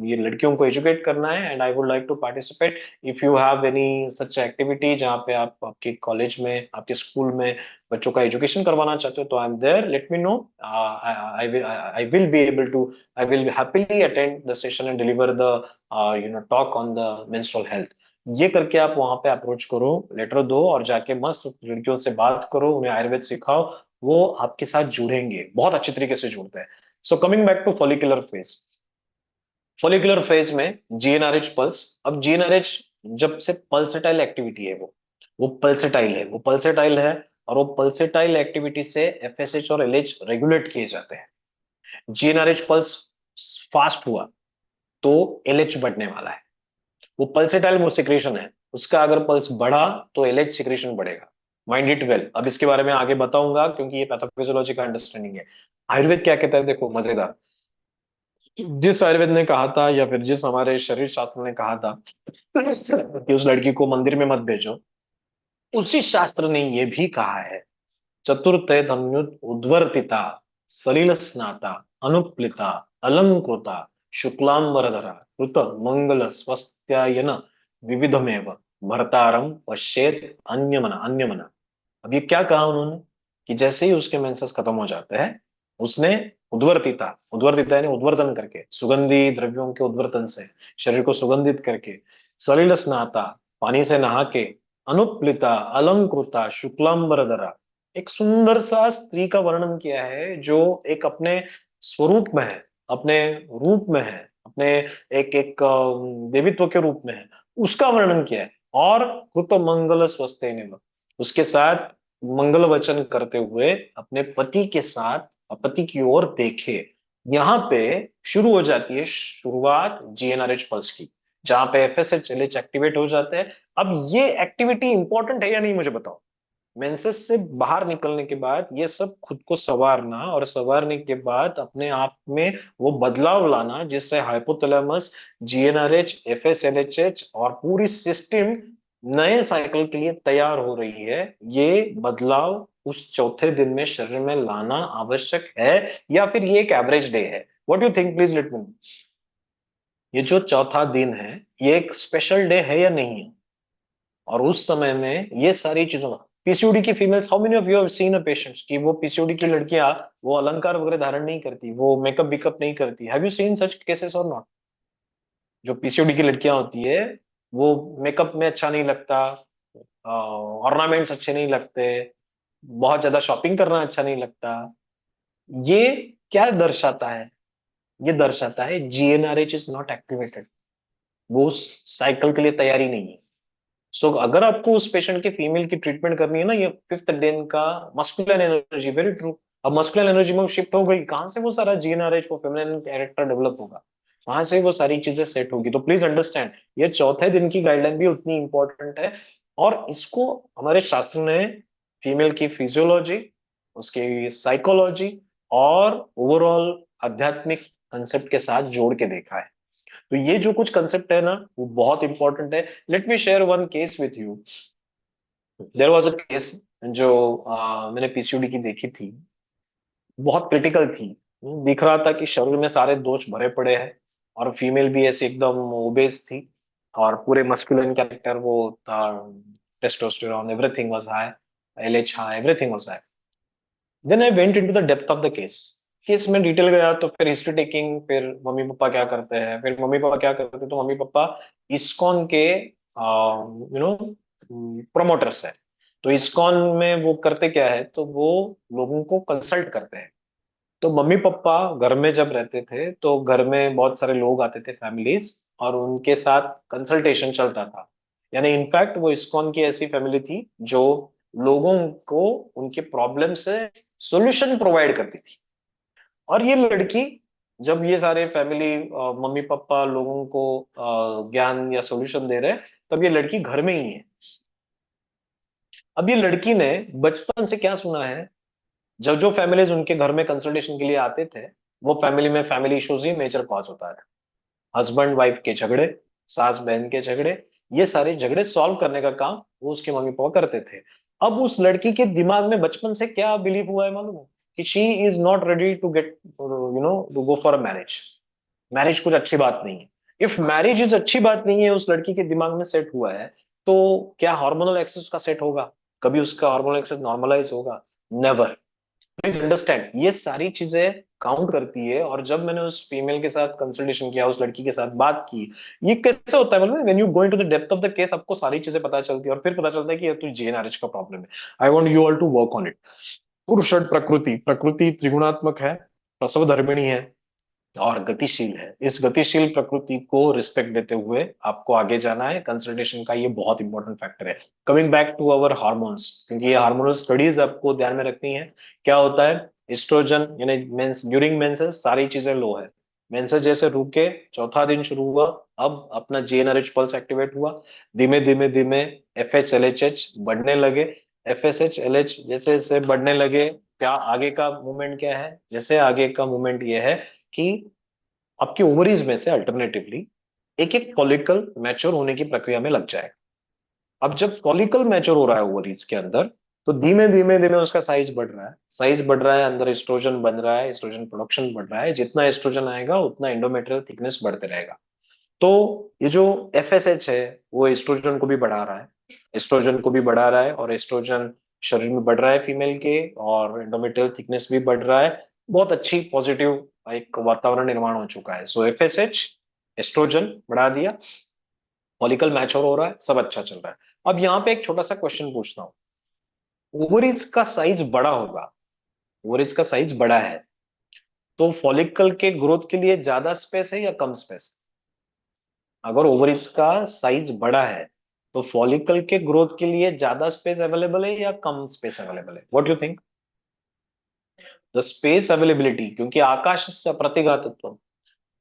Speaker 1: ये लड़कियों को educate करना है, and I would like to participate. If you have any such activity जहाँ पे आप आपके कॉलेज में, आपके स्कूल में बच्चों का एजुकेशन करवाना चाहते हो, तो I am there, let me know. I will be able to, I will happily attend the session and deliver the talk on the menstrual health. ये करके आप वहां पे अप्रोच करो, लेटर दो, और जाके मस्त लड़कियों से बात करो, उन्हें आयुर्वेद सिखाओ. वो आपके साथ जुड़ेंगे, बहुत अच्छी तरीके से जुड़ते हैं. So coming back to follicular phase. Follicular phase में जीएनआरएच पल्स. अब जीएनआरएच जब से पल्सेटाइल एक्टिविटी है, वो पल्सेटाइल है, वो पल्सेटाइल है, और वो पल्सेटाइल एक्टिविटी से एफएसएच और एलएच रेगुलेट किए जाते हैं. जीएनआरएच पल्स फास्ट हुआ तो एलएच बढ़ने वाला है. वो पल्सेटाइल वो सिक्रेशन है, उसका अगर पल्स बढ़ा तो एलएच सिक्रेशन बढ़ेगा. Mind it well. अब इसके बारे में आगे बताऊंगा, क्योंकि ये पैथोफिजियोलॉजी का अंडरस्टैंडिंग है. आयुर्वेद क्या कहता है, देखो मजेदार. जिस आयुर्वेद ने कहा था, या फिर जिस हमारे शरीर शास्त्र ने कहा था कि उस लड़की को मंदिर में मत भेजो, उसी शास्त्र ने ये भी कहा है, चतुर्थे धन्युत उद्वर्तिता सलिल स्नाता अनुप्लिता अलंकृता शुक्लांबरधरा कृत मंगल स्वस्त्यायन विविधमेव भर्तारम पश्येत अन्यमना अन्यमना. अब ये क्या कहा उन्होंने, कि जैसे ही उसके मेंसेस खत्म हो जाते हैं, उसने उद्वर्तिता, उद्वर्तिता यानी उद्वर्तन करके, सुगंधी द्रव्यों के उद्वर्तन से शरीर को सुगंधित करके, सलिल स्नाता पानी से नहा के, अनुप्लिता अलंकृता शुक्लांबरधरा, एक सुंदर सा स्त्री का वर्णन किया है, जो एक अपने स्वरूप में है, अपने रूप में है, अपने एक एक देवित्व के रूप में है, उसका वर्णन किया है. और कृत मंगल स्वस्थ, उसके साथ मंगल वचन करते हुए अपने पति के साथ, पति की ओर देखे. यहाँ पे शुरू हो जाती है शुरुआत जीएनआरएच पल्स की, जहां पे एफएसएच एलएच एक्टिवेट हो जाते हैं. अब ये एक्टिविटी इंपॉर्टेंट है या नहीं, मुझे बताओ. मेंसेस से बाहर निकलने के बाद ये सब खुद को संवारना, और संवारने के बाद अपने आप में वो बदलाव लाना, जिससे हाइपोथैलेमस, जीएनआरएच, एफएसएलएचएच और पूरी सिस्टम नए साइकिल के लिए तैयार हो रही है. ये बदलाव उस चौथे दिन में शरीर में लाना आवश्यक है, या फिर ये एक एवरेज डे है? What you think, please let me no. ये जो चौथा दिन है, ये एक स्पेशल डे है या नहीं है? और उस समय में ये सारी चीजों, पीसीओडी की females, how many of you have seen a patients कि वो पीसीओडी की लड़कियां, वो अलंकार वगैरह धारण नहीं करती, वो मेकअप बिकअप नहीं करती. Have you seen such cases और नॉट? जो पीसीओडी की लड़कियां होती है, वो मेकअप में अच्छा नहीं लगता, ऑर्नामेंट्स अच्छे नहीं लगते, बहुत ज्यादा शॉपिंग करना अच्छा नहीं लगता. ये क्या दर्शाता है? ये दर्शाता है जीएनआरएच इज नॉट एक्टिवेटेड. वो उस साइकिल के लिए तैयारी नहीं है. सो अगर आपको उस पेशेंट के फीमेल की ट्रीटमेंट करनी है ना, ये फिफ्थ दिन का मस्कुलिन एनर्जी, वेरी ट्रू. अब मस्कुलिन एनर्जी में शिफ्ट हो गई, कहां से वो सारा जीएनआरएच, वो फेमिनिन कैरेक्टर डेवलप होगा, वहां से वो सारी चीजें सेट होगी. तो प्लीज अंडरस्टैंड, ये चौथे दिन की गाइडलाइन भी उतनी इंपॉर्टेंट है. और इसको हमारे शास्त्र ने फीमेल की फिजियोलॉजी, उसकी साइकोलॉजी और ओवरऑल आध्यात्मिक कंसेप्ट के साथ जोड़ के देखा है. तो ये जो कुछ कंसेप्ट है ना, वो बहुत इंपॉर्टेंट है. Let me share one case with you. There was a case जो मैंने पीसीओडी की देखी थी, बहुत क्रिटिकल थी. दिख रहा था कि शरीर में सारे दोष भरे पड़े हैं, और फीमेल भी ऐसी एकदम ओबेस थी, और पूरे मस्कुलिन कैरेक्टर वो था, testosterone everything was high, LH high, everything was high. Then I went into the depth of the case. Case में डिटेल गया, तो फिर हिस्ट्री टेकिंग, फिर मम्मी पापा क्या करते हैं, फिर मम्मी पापा क्या करते हैं, तो मम्मी पापा इस्कॉन के प्रोमोटर्स है. तो इस्कॉन में वो करते क्या है, तो वो लोगों को कंसल्ट करते हैं. तो मम्मी पापा घर में जब रहते थे, तो घर में बहुत सारे लोग आते थे, फैमिलीज, और उनके साथ कंसल्टेशन चलता था. यानी इनफैक्ट वो इस्कॉन की ऐसी फैमिली थी जो लोगों को उनके प्रॉब्लम से सॉल्यूशन प्रोवाइड करती थी. और ये लड़की, जब ये सारे फैमिली, मम्मी पापा लोगों को ज्ञान या सॉल्यूशन दे रहे हैं, तब ये लड़की घर में ही है. अब ये लड़की ने बचपन से क्या सुना है, जब जो फैमिलीज उनके घर में कंसल्टेशन के लिए आते थे, वो फैमिली में फैमिली इश्यूज ही मेजर कॉज होता है. हस्बैंड वाइफ के झगड़े, सास बहन के झगड़े, ये सारे झगड़े सॉल्व करने का काम वो उसके मम्मी पापा करते थे. अब उस लड़की के दिमाग में बचपन से क्या बिलीव हुआ है मालूम है, कि she is not ready to get to go for a marriage. Marriage कुछ अच्छी बात नहीं है। इफ मैरिज इज अच्छी बात नहीं है, उस लड़की के दिमाग में सेट हुआ है, तो क्या हार्मोनल एक्सेस उसका सेट होगा? कभी उसका हार्मोनल एक्सेस नॉर्मलाइज होगा? नेवर। प्लीज अंडरस्टैंड, ये सारी चीजें काउंट करती है। और जब मैंने उस फीमेल के साथ कंसल्टेशन किया, उस लड़की के साथ बात की, ये कैसे होता है मतलब, when you go into the depth of the case, आपको सारी चीजें पता चलती है और फिर पता चलता है कि ये तो जीएनआरएच का प्रॉब्लम है। I want you all to work on it. पुरुषट प्रकृति, प्रकृति त्रिगुणात्मक है, प्रसव धर्मिणी है और गतिशील है। इस गतिशील प्रकृति को रिस्पेक्ट देते हुए आपको आगे जाना है। कंसल्टेशन का ये बहुत इंपॉर्टेंट फैक्टर है। Coming back to our hormones, क्योंकि ये हार्मोनल स्टडीज आपको ध्यान में रखनी है। क्या होता है, एस्ट्रोजन यानी मेंस, ड्यूरिंग मेंसेस सारी चीजें लो है। मेंसेस जैसे रुके, चौथा दिन शुरू हुआ, अब अपना जीएनआरएच पल्स एक्टिवेट हुआ। धीमे धीमे धीमे F H L H H बढ़ने लगे। F S H L H जैसे जैसे बढ़ने लगे, क्या आगे का मूवमेंट क्या है? जैसे आगे का मूवमेंट ये है कि आपकी ओवरीज में से अल्टरनेटिवली एक एक फॉलिकल मैच्योर होने की प्रक्रिया में लग जाएगा। अब जब फॉलिकल मैच्योर हो रहा है ओवरीज के अंदर, तो धीमे धीमे धीमे उसका साइज बढ़ रहा है, साइज बढ़ रहा है, अंदर एस्ट्रोजन बन रहा है, एस्ट्रोजन प्रोडक्शन बढ़ रहा है। जितना एस्ट्रोजन आएगा उतना एंडोमेट्रियल थिकनेस बढ़ते रहेगा। तो ये जो एफएसएच है, वो एस्ट्रोजन को भी बढ़ा रहा है, एस्ट्रोजन को भी बढ़ा रहा है, और एस्ट्रोजन शरीर में बढ़ रहा है फीमेल के, और एंडोमेट्रियल थिकनेस भी बढ़ रहा है। बहुत अच्छी पॉजिटिव एक वातावरण निर्माण हो चुका है। सो एफएसएच, एस्ट्रोजन बढ़ा दिया, फॉलिकल मैच्योर हो रहा है, सब अच्छा चल रहा है। अब यहाँ पे एक छोटा सा क्वेश्चन पूछता हूँ। ओवरीज का साइज बड़ा होगा, ओवरीज का साइज बड़ा है, तो फॉलिकल के ग्रोथ के लिए ज्यादा स्पेस है या कम स्पेस? अगर ओवरीज का साइज बड़ा है, तो फॉलिकल के ग्रोथ के लिए ज्यादा स्पेस अवेलेबल है या कम स्पेस अवेलेबल है? What you think? The space availability, क्योंकि आकाश से प्रतिघातत्व,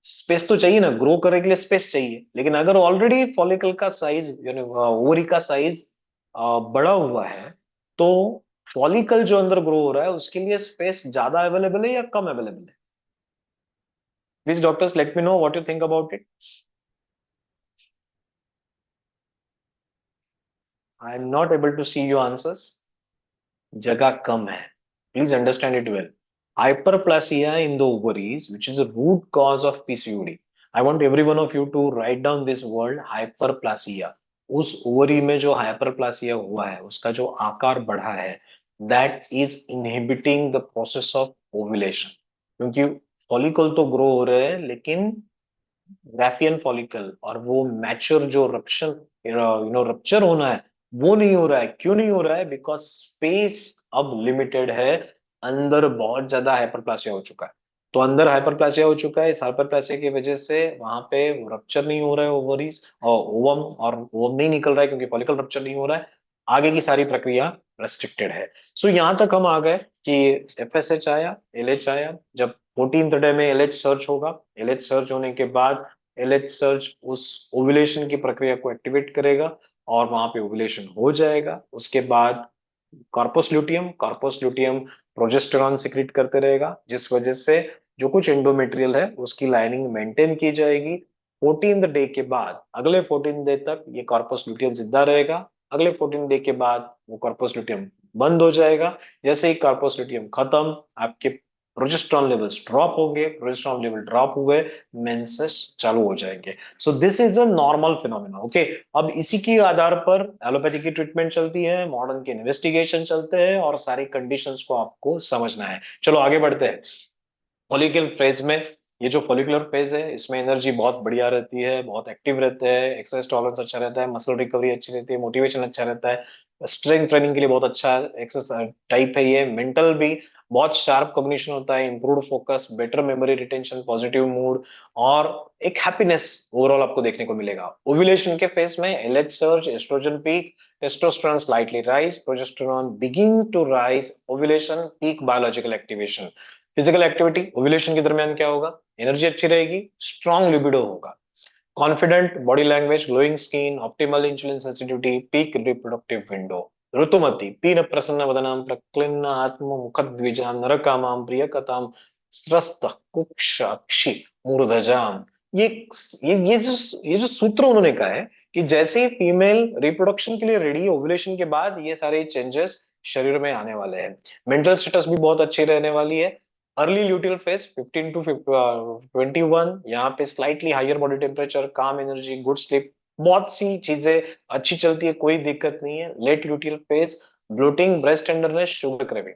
Speaker 1: स्पेस तो चाहिए ना, ग्रो करने के लिए स्पेस चाहिए। लेकिन अगर ऑलरेडी फॉलिकल का साइज यानी ओवरी का साइज बड़ा हुआ है, तो फॉलिकल जो अंदर ग्रो हो रहा है उसके लिए स्पेस ज्यादा अवेलेबल है या कम अवेलेबल है? Please doctors let me know what you think about it. I am not able to see your answers. जगह कम है। Please understand it well. Hyperplasia in the ovaries, which is a root cause of PCOD. I want every one of you to write down this word hyperplasia. उस ओवरी में जो हाइपरप्लासिया हुआ है, उसका जो आकार बढ़ा है, that is inhibiting the process of ovulation. क्योंकि फॉलिकल तो ग्रो हो रहे हैं, लेकिन ग्राफियन फॉलिकल और वो मैच्योर जो रप्शन रप्चर होना है, वो नहीं हो रहा है। क्यों नहीं हो रहा है? बिकॉज स्पेस अब लिमिटेड है, अंदर बहुत ज्यादा हाइपरप्लासिया हो चुका है। तो अंदर हाइपरप्लासिया हो चुका है, इस हाइपरप्लासिया की वजह से वहां पे रप्चर नहीं हो रहा है ओवरीज और ओवम, और ओवम नहीं निकल रहा है क्योंकि फॉलिकल रप्चर नहीं हो रहा है। आगे की सारी प्रक्रिया रेस्ट्रिक्टेड है। सो यहाँ तक हम आ गए कि एफएसएच आया, एलएच आया। जब 14th डे में एलएच सर्च होगा, एलएच सर्च होने के बाद एलएच सर्च उस ओव्यूलेशन की प्रक्रिया को एक्टिवेट करेगा और वहां पे ओव्यूलेशन हो जाएगा। उसके बाद कार्पोस ल्यूटियम, कार्पोस ल्यूटियम प्रोजेस्टेरॉन सिक्रीट करते रहेगा, जिस वजह से जो कुछ एंडोमेट्रियल है उसकी लाइनिंग मेंटेन की जाएगी। 14th डे के बाद अगले 14 डे तक ये कार्पोस ल्यूटियम जिंदा रहेगा। अगले 14 डे के बाद वो कार्पोस ल्यूटियम बंद हो जाएगा। जैसे ही कार्पोस ल्यूटियम खत्म, आपके प्रोजेस्टेरॉन लेवल्स ड्रॉप होंगे, प्रोजेस्टेरॉन लेवल ड्रॉप हुए, मेंसेस चालू हो जाएंगे। So this is a normal phenomena. Okay, अब इसी के आधार पर एलोपैथी की ट्रीटमेंट चलती है, मॉडर्न के इन्वेस्टिगेशन चलते हैं, और सारी कंडीशंस को आपको समझना है। चलो आगे बढ़ते हैं। फॉलिकल फेज में, ये जो फॉलिकुलर फेज है, इसमें एनर्जी बहुत बढ़िया रहती है, बहुत एक्टिव रहते हैं, एक्सरसाइज टॉलरेंस अच्छा रहता है, मसल रिकवरी अच्छी रहती है, मोटिवेशन अच्छा रहता है, स्ट्रेंथ ट्रेनिंग के लिए बहुत अच्छा एक्सरसाइज टाइप है ये। मेंटल भी बहुत शार्प कॉग्निशन होता है, improved focus, better memory retention, positive mood, और एक हैप्पीनेस ओवरऑल आपको देखने को मिलेगा। ओव्यूलेशन के फेज में LH surge, estrogen peak, testosterone slightly rise, progesterone begin to rise, ovulation peak, biological activation. Physical activity ovulation के दरमियान क्या होगा? एनर्जी अच्छी रहेगी, स्ट्रॉन्ग लिबिडो होगा, confident body language, glowing skin, optimal insulin sensitivity, peak reproductive window. ऋतुमती पीन प्रसन्न वदनाम, प्रक्लिन्न आत्म मुखद्विजाम, नरकामाम प्रियकताम, स्रस्त कुक्ष अक्षि मूर्धजाम। ये ये जो सूत्र उन्होंने कहा है, कि जैसे ही फीमेल रिप्रोडक्शन के लिए रेडी, ओव्यूलेशन के बाद ये सारे चेंजेस शरीर में आने वाले हैं। मेंटल स्टेटस भी बहुत अच्छी रहने वाली है। अर्ली ल्यूटियल फेज 15 टू 21, यहाँ पे स्लाइटली हायर बॉडी टेम्परेचर, काम एनर्जी, गुड स्लीप, बहुत सी चीजें अच्छी चलती है, कोई दिक्कत नहीं है। Late luteal phase, bloating, breast tenderness, sugar craving.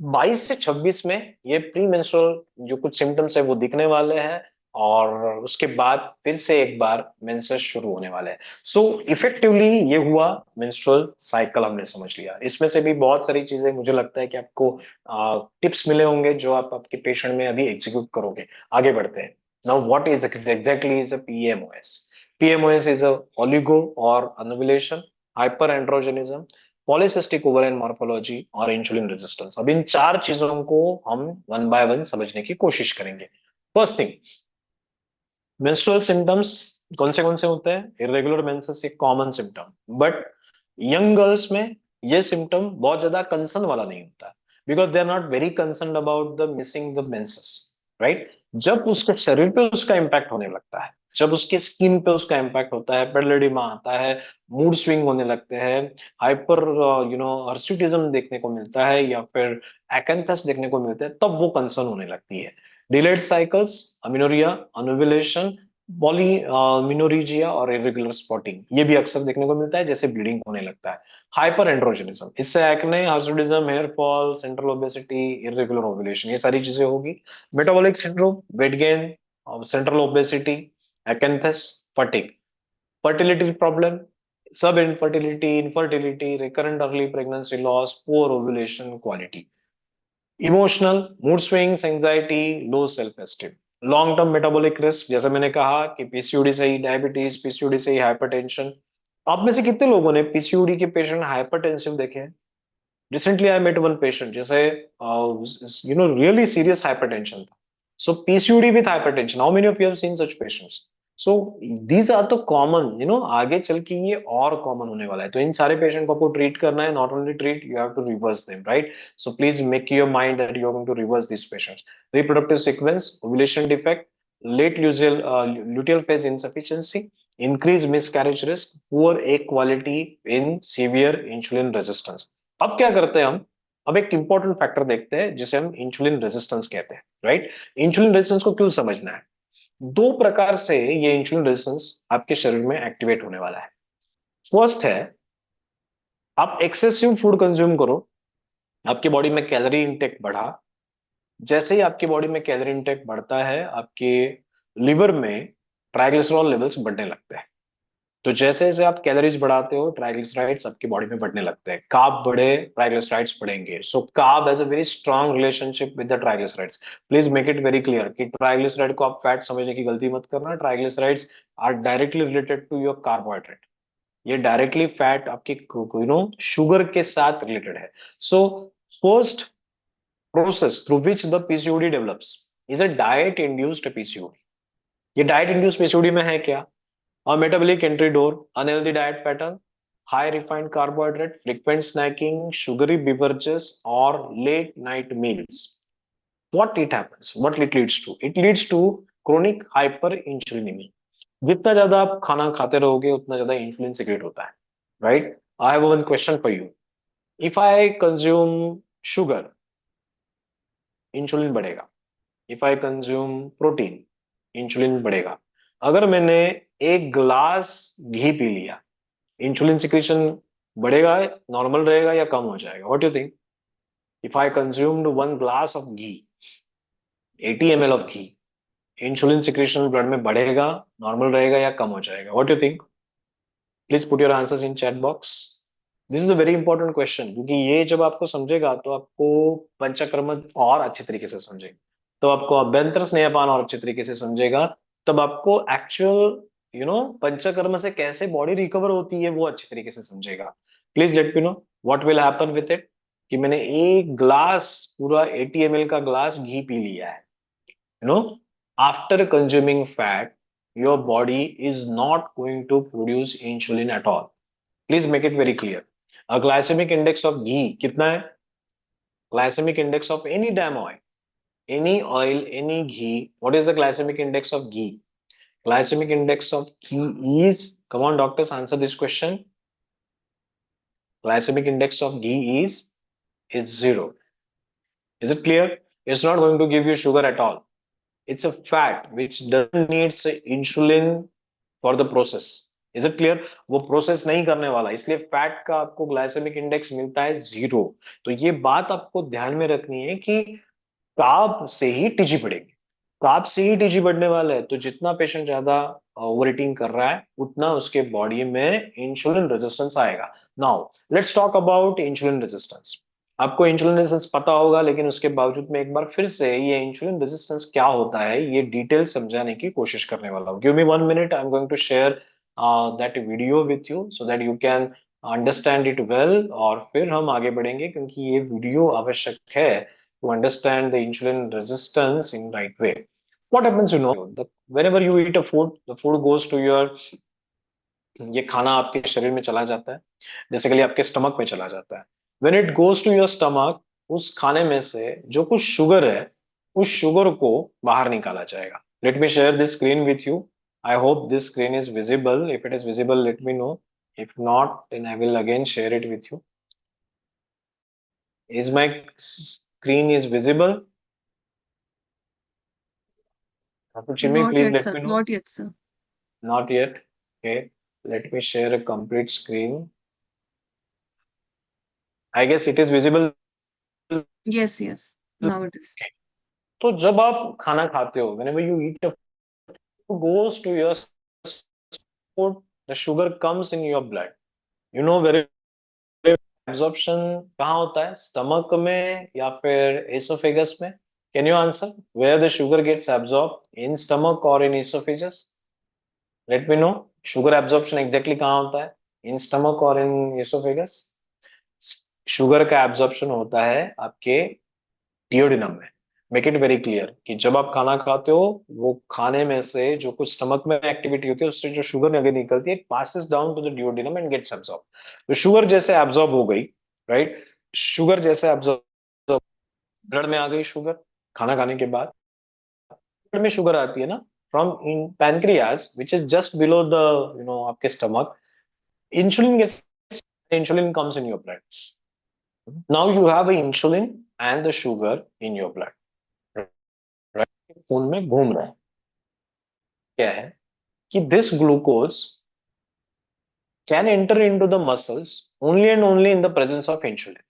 Speaker 1: 22 से 26 में ये प्री मेंस्ट्रुअल जो कुछ सिम्टम्स है वो दिखने वाले हैं, और उसके बाद फिर से एक बार मेंसेस शुरू होने वाले हैं। सो इफेक्टिवली ये हुआ मेंस्ट्रुअल साइकिल, हमने समझ लिया। इसमें से भी बहुत सारी चीजें मुझे लगता है कि आपको टिप्स मिले होंगे जो आप आपके पेशेंट में अभी एग्जीक्यूट करोगे। आगे बढ़ते हैं। Now what is exactly is a PMOS? PMOS is a oligo और anovulation, hyper androgenism, polycystic ovarian morphology और इंसुलिन रेजिस्टेंस। अब इन चार चीजों को हम वन बाय वन समझने की कोशिश करेंगे। फर्स्ट थिंग, मेंस्ट्रुअल सिम्टम्स कौन से होते हैं? इरेगुलर मेंसेस एक common symptom, but young girls में ये सिम्टम बहुत ज्यादा कंसर्न वाला नहीं होता, because they are not very concern about the missing the menses, right? जब उसके शरीर पे उसका इम्पैक्ट होने लगता है, जब उसके स्किन पे उसका इम्पैक्ट होता है, पेडलेडिमा आता है, मूड स्विंग होने लगते हैं, हाइपर हर्सुटिज्म देखने को मिलता है, या फिर एकेंथस देखने को मिलता है, तब वो कंसर्न होने लगती है। डिलेड साइकिल्स, अमिनोरिया, अनोवुलेशन, पॉलीमिनोरिजिया और इरेगुलर स्पॉटिंग, ये भी अक्सर देखने को मिलता है, जैसे ब्लीडिंग होने लगता है। हाइपर एंड्रोजनिज्म, इससे acne, hirsutism, hair fall, central obesity, irregular ovulation, ये सारी चीजें होगी। Metabolic syndrome, weight gain, central obesity, acanthosis, fatigue, fertility problem, sub infertility, infertility, recurrent early pregnancy loss, poor ovulation quality, emotional, mood swings, anxiety, low self esteem, long term metabolic risk, जैसे मैंने कहा कि पीसीओडी से ही डायबिटीज, पीसीओडी से ही हाइपरटेंशन। आप में से कितने लोगों ने पीसीओडी के पेशेंट हाइपरटेंसिव देखे हैं? Recently I met one patient, जैसे रियली सीरियस हाइपरटेंशन था। So PCOD with hypertension, how many of you have seen such patients? So these are too common, आगे चल के ये और कॉमन होने वाला है। तो इन सारे पेशेंट को आपको ट्रीट करना है, not only treat, you have to reverse them, right? So please make your mind that you are going to reverse this patients. Reproductive sequence, ovulation defect, late luteal phase insufficiency, increased miscarriage risk, poor egg quality in severe insulin resistance। अब क्या करते हैं हम? अब एक इंपॉर्टेंट फैक्टर देखते हैं जिसे हम इंसुलिन रेजिस्टेंस कहते हैं, राइट? इंसुलिन रेजिस्टेंस को क्यों समझना है? दो प्रकार से ये इंसुलिन रेजिस्टेंस आपके शरीर में एक्टिवेट होने वाला है। फर्स्ट है, आप एक्सेसिव फूड कंज्यूम करो, आपकी बॉडी में कैलोरी इंटेक बढ़ा। जैसे ही आपकी बॉडी में कैलोरी इंटेक बढ़ता है, आपके लिवर में ट्राइग्लिसरॉल लेवल्स बढ़ने लगते हैं। तो जैसे जैसे आप कैलोरीज बढ़ाते हो, ट्राइग्लिसराइड्स आपकी बॉडी में बढ़ने लगते हैं। कार्ब बढ़े, ट्राइग्लिसराइड्स बढ़ेंगे। So carb has a very strong relationship with the triglycerides. Please make it very clear कि ट्राइग्लिसराइड को आप फैट समझने की गलती मत करना। Triglycerides are directly related to your carbohydrate. ये डायरेक्टली फैट आपकी शुगर के साथ रिलेटेड है। So first process through which the PCOD develops is a diet induced PCOD. ये डाइट इंड्यूस्ड पीसीओडी में है क्या? A metabolic entry door, unhealthy diet pattern, high refined carbohydrate, frequent snacking, sugary beverages, or late night meals. What it happens? What it leads to? It leads to chronic hyperinsulinemia. जितना ज्यादा आप खाना खाते रहोगे उतना ज्यादा इंसुलिन सिक्रेट होता है, right? I have one question for you. If I consume sugar, insulin बढ़ेगा। If I consume protein, insulin बढ़ेगा। अगर मैंने एक ग्लास घी पी लिया, इंसुलिन सिक्रीशन बढ़ेगा, नॉर्मल रहेगा, या कम हो जाएगा? What you think? If I consumed one glass of ghee, 80 ml of ghee, insulin secretion blood में बढ़ेगा, नॉर्मल रहेगा, या कम हो जाएगा? What you think? Please put your answers in chat box. This is a very important question, क्योंकि ये जब आपको समझेगा तो आपको पंचकर्म और अच्छे तरीके से समझेगा, तो आपको अभ्यंतर स्नेहपान और अच्छे तरीके से समझेगा, तब आपको एक्चुअल पंचकर्म से कैसे बॉडी रिकवर होती है वो अच्छे तरीके से समझेगा। Please let me know what will happen with it, कि मैंने एक ग्लास, पूरा 80 ml का ग्लास घी पी लिया है, after consuming fat, your body is not going to produce insulin at all. Please make it very clear. A glycemic index of ghee कितना है? Glycemic index of any damn oil, any ghee, what is the glycemic index of ghee? Glycemic index of ghee is, come on doctors, answer this question. Glycemic index of ghee is 0. Is it clear? It's not going to give you sugar at all. It's a fat which doesn't need insulin for the process. Is it clear? वो प्रोसेस नहीं करने वाला, इसलिए फैट का आपको ग्लाइसेमिक इंडेक्स मिलता है 0। तो ये बात आपको ध्यान में रखनी है कि कार्ब से ही टीजी बढ़ेगी, कार्ब से ही टीजी बढ़ने वाला है। तो जितना पेशेंट ज्यादा ओवर ईटिंग कर रहा है उतना उसके बॉडी में इंसुलिन रेजिस्टेंस आएगा। Now let's talk about insulin resistance. आपको इंसुलिन रेजिस्टेंस पता होगा, लेकिन उसके बावजूद में एक बार फिर से ये इंसुलिन रेजिस्टेंस क्या होता है ये डिटेल समझाने की कोशिश करने वाला हूँ। Give me 1 minute, I am going to share that video with you so that you can understand it well, और फिर हम आगे बढ़ेंगे क्योंकि ये वीडियो आवश्यक है to understand the insulin resistance in right way. What happens, whenever you eat a food, the food goes to your, ये खाना आपके शरीर में चला जाता है, बेसिकली आपके स्टमक में चला जाता है। When it goes to your stomach, उस खाने में से जो कुछ शुगर है, उस शुगर को बाहर निकाला जाएगा। Let me share this screen with you. I hope this screen is visible. If it is visible, let me know. If not, then I will again share it with you. Is my screen is visible? Chimmy, please let me know.
Speaker 2: Not yet, sir.
Speaker 1: Not yet. Okay. Let me share a complete screen. I guess it is visible.
Speaker 2: Yes, yes. Now it is.
Speaker 1: तो जब आप खाना खाते हो, whenever you eat, it goes to your food, the sugar comes in your blood. You know very absorption कहाँ होता है, स्टमक में या फिर एसोफेगस में? Can you answer where the sugar gets absorbed, in stomach or in esophagus? Let me know. Sugar absorption exactly कहाँ होता है, in stomach or in esophagus? Sugar का एब्जॉर्प्शन होता है आपके डिओडिनम में। मेक इट वेरी क्लियर कि जब आप खाना खाते हो, वो खाने में से जो कुछ स्टमक में एक्टिविटी होती है उससे जो शुगर आगे निकलती है, passes down to the duodenum and gets absorb. तो शुगर जैसे एब्जॉर्ब हो गई, राइट, शुगर जैसे एब्जॉर्ब, ब्लड में आ गई शुगर, खाना खाने के बाद ब्लड में शुगर आती है ना, from in pancreas which is just below the आपके stomach, insulin gets, insulin comes in your blood. Now you have a insulin and the sugar in your blood, right? खून में घूम रहा है। क्या है कि this glucose can enter into the muscles only and only in the presence of insulin.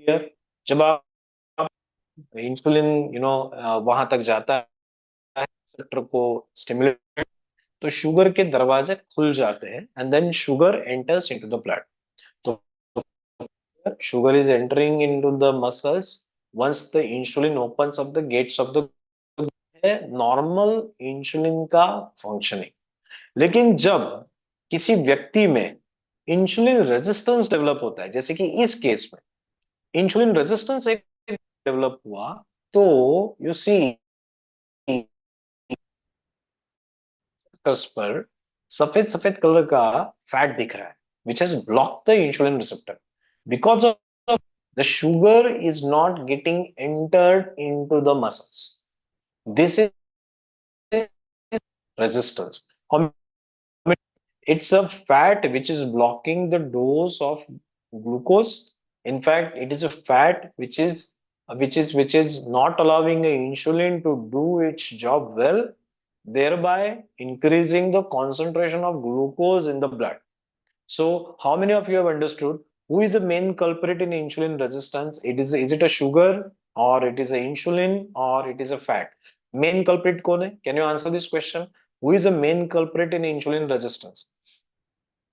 Speaker 1: Here, जब आप इंसुलिन वहां तक जाता है, रिसेप्टर को स्टिमुलेट, तो शुगर के दरवाजे खुल जाते हैं and then sugar enters into the blood. तो sugar is entering into the muscles once the insulin opens up the gates of the, normal insulin का फंक्शनिंग। लेकिन जब किसी व्यक्ति में इंसुलिन रेजिस्टेंस डेवलप होता है, जैसे कि इस केस में इंसुलिन रेजिस्टेंस एक डेवलप हुआ, तो यू सी पर सफेद सफेद कलर का फैट दिख रहा है, which has block the insulin receptor because of the sugar is not getting entered into the muscles. This is resistance. It's a fat which is blocking the dose of glucose. In fact, it is a fat which is not allowing the insulin to do its job well, thereby increasing the concentration of glucose in the blood. So how many of you have understood who is the main culprit in insulin resistance? Is it a sugar, or it is a insulin, or it is a fat? Main culprit कौन है? Can you answer this question? Who is the main culprit in insulin resistance?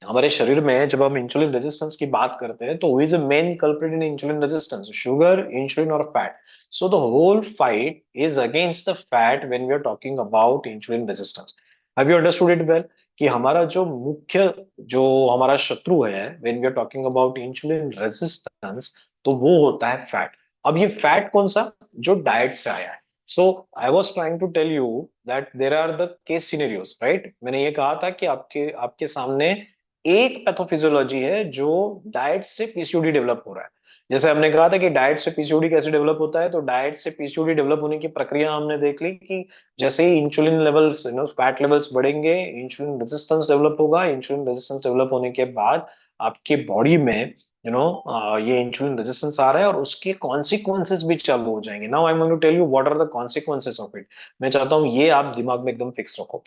Speaker 1: हमारे शरीर में जब हम इंसुलिन रेजिस्टेंस की बात करते हैं, तो who is the main culprit in insulin resistance? Sugar, insulin or fat? So the whole fight is against the fat when we are talking about insulin resistance. Have you understood it well? कि हमारा जो मुख्य जो हमारा शत्रु है when we are talking about insulin resistance, तो वो होता है फैट। अब ये फैट कौन सा? जो डाइट से आया है। So I was trying to tell you that there are the case scenarios, right? मैंने ये कहा था कि आपके आपके सामने एक पैथोफिजियोलॉजी है जो डाइट से पीसीओडी डेवलप हो रहा है, जैसे हमने कहा था कि डाइट से पीसीओडी कैसे डेवलप होता है, तो डाइट से पीसीओडी डेवलप होने की प्रक्रिया हमने देख ली कि जैसे ही इंसुलिन लेवल्स, फैट लेवल्स बढ़ेंगे, इंसुलिन रेजिस्टेंस डेवलप होगा। इंसुलिन रेजिस्टेंस डेवलप होने के बाद आपके बॉडी में ये इंसुलिन रेजिस्टेंस आ रहा है और उसके कॉन्सिक्वेंसेस भी चालू हो जाएंगे। Now I am going to tell you what are the consequences of it. मैं चाहता हूं ये आप दिमाग में एकदम फिक्स रखो।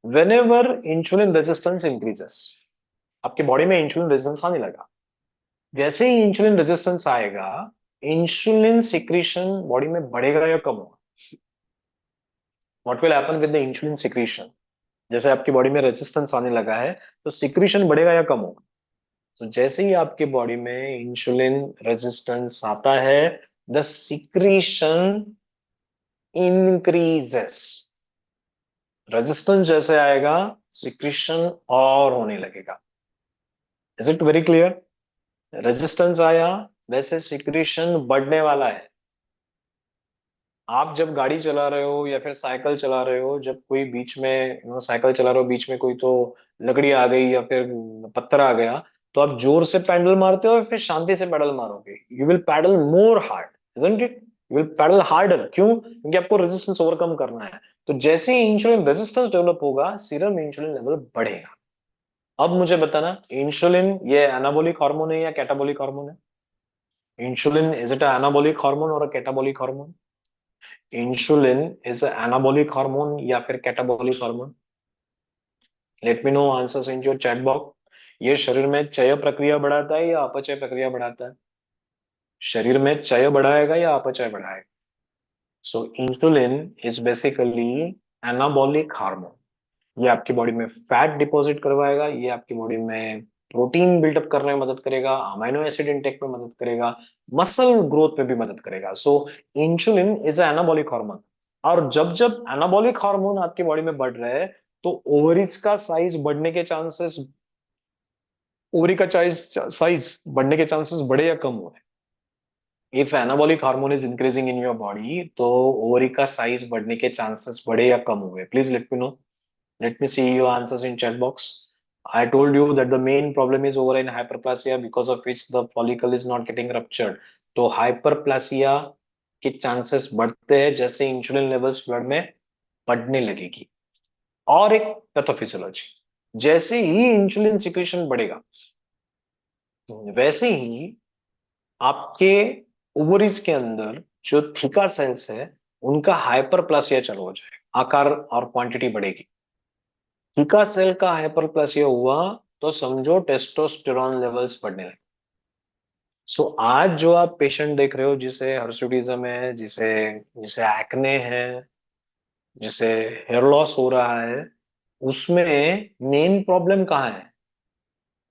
Speaker 1: वेनेवर इंसुलिन रेजिस्टेंस इंक्रीजेस, आपके बॉडी में इंसुलिन रेजिस्टेंस आने लगा, जैसे ही इंसुलिन रेजिस्टेंस आएगा, इंसुलिन सिक्रीशन बॉडी में बढ़ेगा या कम होगा? What will happen with the insulin secretion? जैसे आपकी बॉडी में रेजिस्टेंस आने लगा है, तो सिक्रीशन बढ़ेगा या कम होगा? तो जैसे ही आपके बॉडी में इंसुलिन रेजिस्टेंस आता है, द सिक्रीशन इंक्रीजेस। रेजिस्टेंस जैसे आएगा, सिक्रीशन और होने लगेगा। Is it very clear? Resistance आया, वैसे सिक्रीशन बढ़ने वाला है। आप जब गाड़ी चला रहे हो या फिर साइकिल चला रहे हो, जब कोई बीच में साइकिल चला रहे हो, बीच में कोई तो लकड़ी आ गई या फिर पत्थर आ गया, तो आप जोर से पैडल मारते हो या फिर शांति से पैडल मारोगे? You will pedal more hard, isn't it? You will pedal harder. क्यों? क्योंकि आपको रेजिस्टेंस ओवरकम करना है। तो जैसे ही इंसुलिन रेजिस्टेंस डेवलप होगा, सीरम इंसुलिन लेवल बढ़ेगा। अब मुझे बताना, इंसुलिन ये एनाबॉलिक हार्मोन है या कैटाबॉलिक हार्मोन है? Insulin is it anabolic hormone और catabolic hormone? Insulin is anabolic hormone या फिर catabolic hormone? Let me know answers in your chat box. ये शरीर में चय प्रक्रिया बढ़ाता है या अपचय प्रक्रिया बढ़ाता है? शरीर में चय बढ़ाएगा या अपचय बढ़ाएगा? So insulin is basically anabolic hormone. ये आपकी बॉडी में फैट डिपॉजिट करवाएगा, ये आपकी बॉडी में प्रोटीन बिल्डअप करने में मदद करेगा, अमीनो एसिड इंटेक में मदद करेगा, मसल ग्रोथ में भी मदद करेगा। सो इंसुलिन इज एनाबॉलिक हार्मोन। और जब जब एनाबॉलिक हार्मोन आपकी बॉडी में बढ़ रहे हैं, तो ओवरीज का साइज बढ़ने के चांसेस, ओवरी का साइज बढ़ने के चांसेस बढ़े या कम हुए? If anabolic hormone is increasing in your body, तो ओवरी का साइज बढ़ने के चांसेस बढ़े या कम हुए? Please let me no. Let me see your answers in chat box. I told you that the main problem is over in hyperplasia, because of which the follicle is not getting ruptured. तो hyperplasia के चांसेस बढ़ते हैं जैसे इंसुलिन लेवल्स ब्लड में बढ़ने लगेगी। और एक पैथोफिजियोलॉजी, जैसे ही इंसुलिन सिक्रीशन बढ़ेगा, वैसे ही आपके ओवरीज के अंदर जो थिका सेल्स है, उनका हाइपरप्लासिया चालू हो जाएगा, आकार और क्वांटिटी बढ़ेगी। थिका सेल का हाइपरप्लासिया हुआ तो समझो टेस्टोस्टेरॉन लेवल्स बढ़ने लगे। सो आज जो आप पेशेंट देख रहे हो, जिसे हर्सुटिज्म है, जिसे जिसे एक्ने है, जिसे हेयर लॉस हो रहा है, उसमें मेन प्रॉब्लम कहाँ है?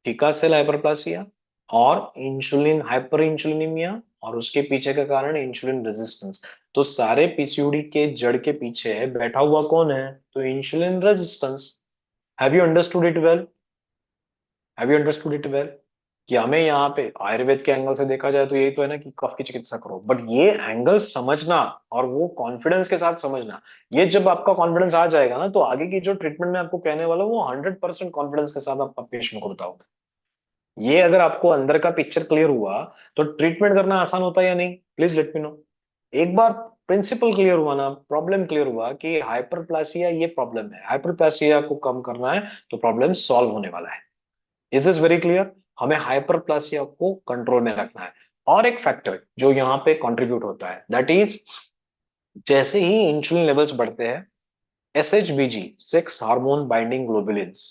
Speaker 1: थिका सेल हाइपरप्लासिया और इंसुलिन हाइपर इंसुलिनीमिया, और उसके पीछे का कारण इंसुलिन रेजिस्टेंस। तो सारे पीसीओडी के जड़ के पीछे बैठा हुआ कौन है? तो insulin resistance. Have you understood it well? Have you understood it well? कि हमें यहाँ पे आयुर्वेद के एंगल से देखा जाए तो यही तो है ना कि कफ की चिकित्सा करो, बट ये एंगल समझना और वो कॉन्फिडेंस के साथ समझना, ये जब आपका कॉन्फिडेंस आ जाएगा ना, तो आगे की जो ट्रीटमेंट में आपको कहने वाला हूं, वो 100% कॉन्फिडेंस के साथ आप पेशेंट को बताओगे। ये अगर आपको अंदर का पिक्चर क्लियर हुआ, तो ट्रीटमेंट करना आसान होता है या नहीं? Please let me no. एक बार प्रिंसिपल क्लियर हुआ ना, प्रॉब्लम क्लियर हुआ कि हाइपरप्लासिया ये प्रॉब्लम है, हाइपरप्लासिया को कम करना है, तो प्रॉब्लम सॉल्व होने वाला है। Is this very clear? हमें हाइपरप्लासिया को कंट्रोल में रखना है। और एक फैक्टर जो यहाँ पे कंट्रीब्यूट होता है, दैट इज, जैसे ही इंसुलिन लेवल्स बढ़ते हैं, एसएचबीजी, सेक्स हार्मोन बाइंडिंग ग्लोबुलिन्स,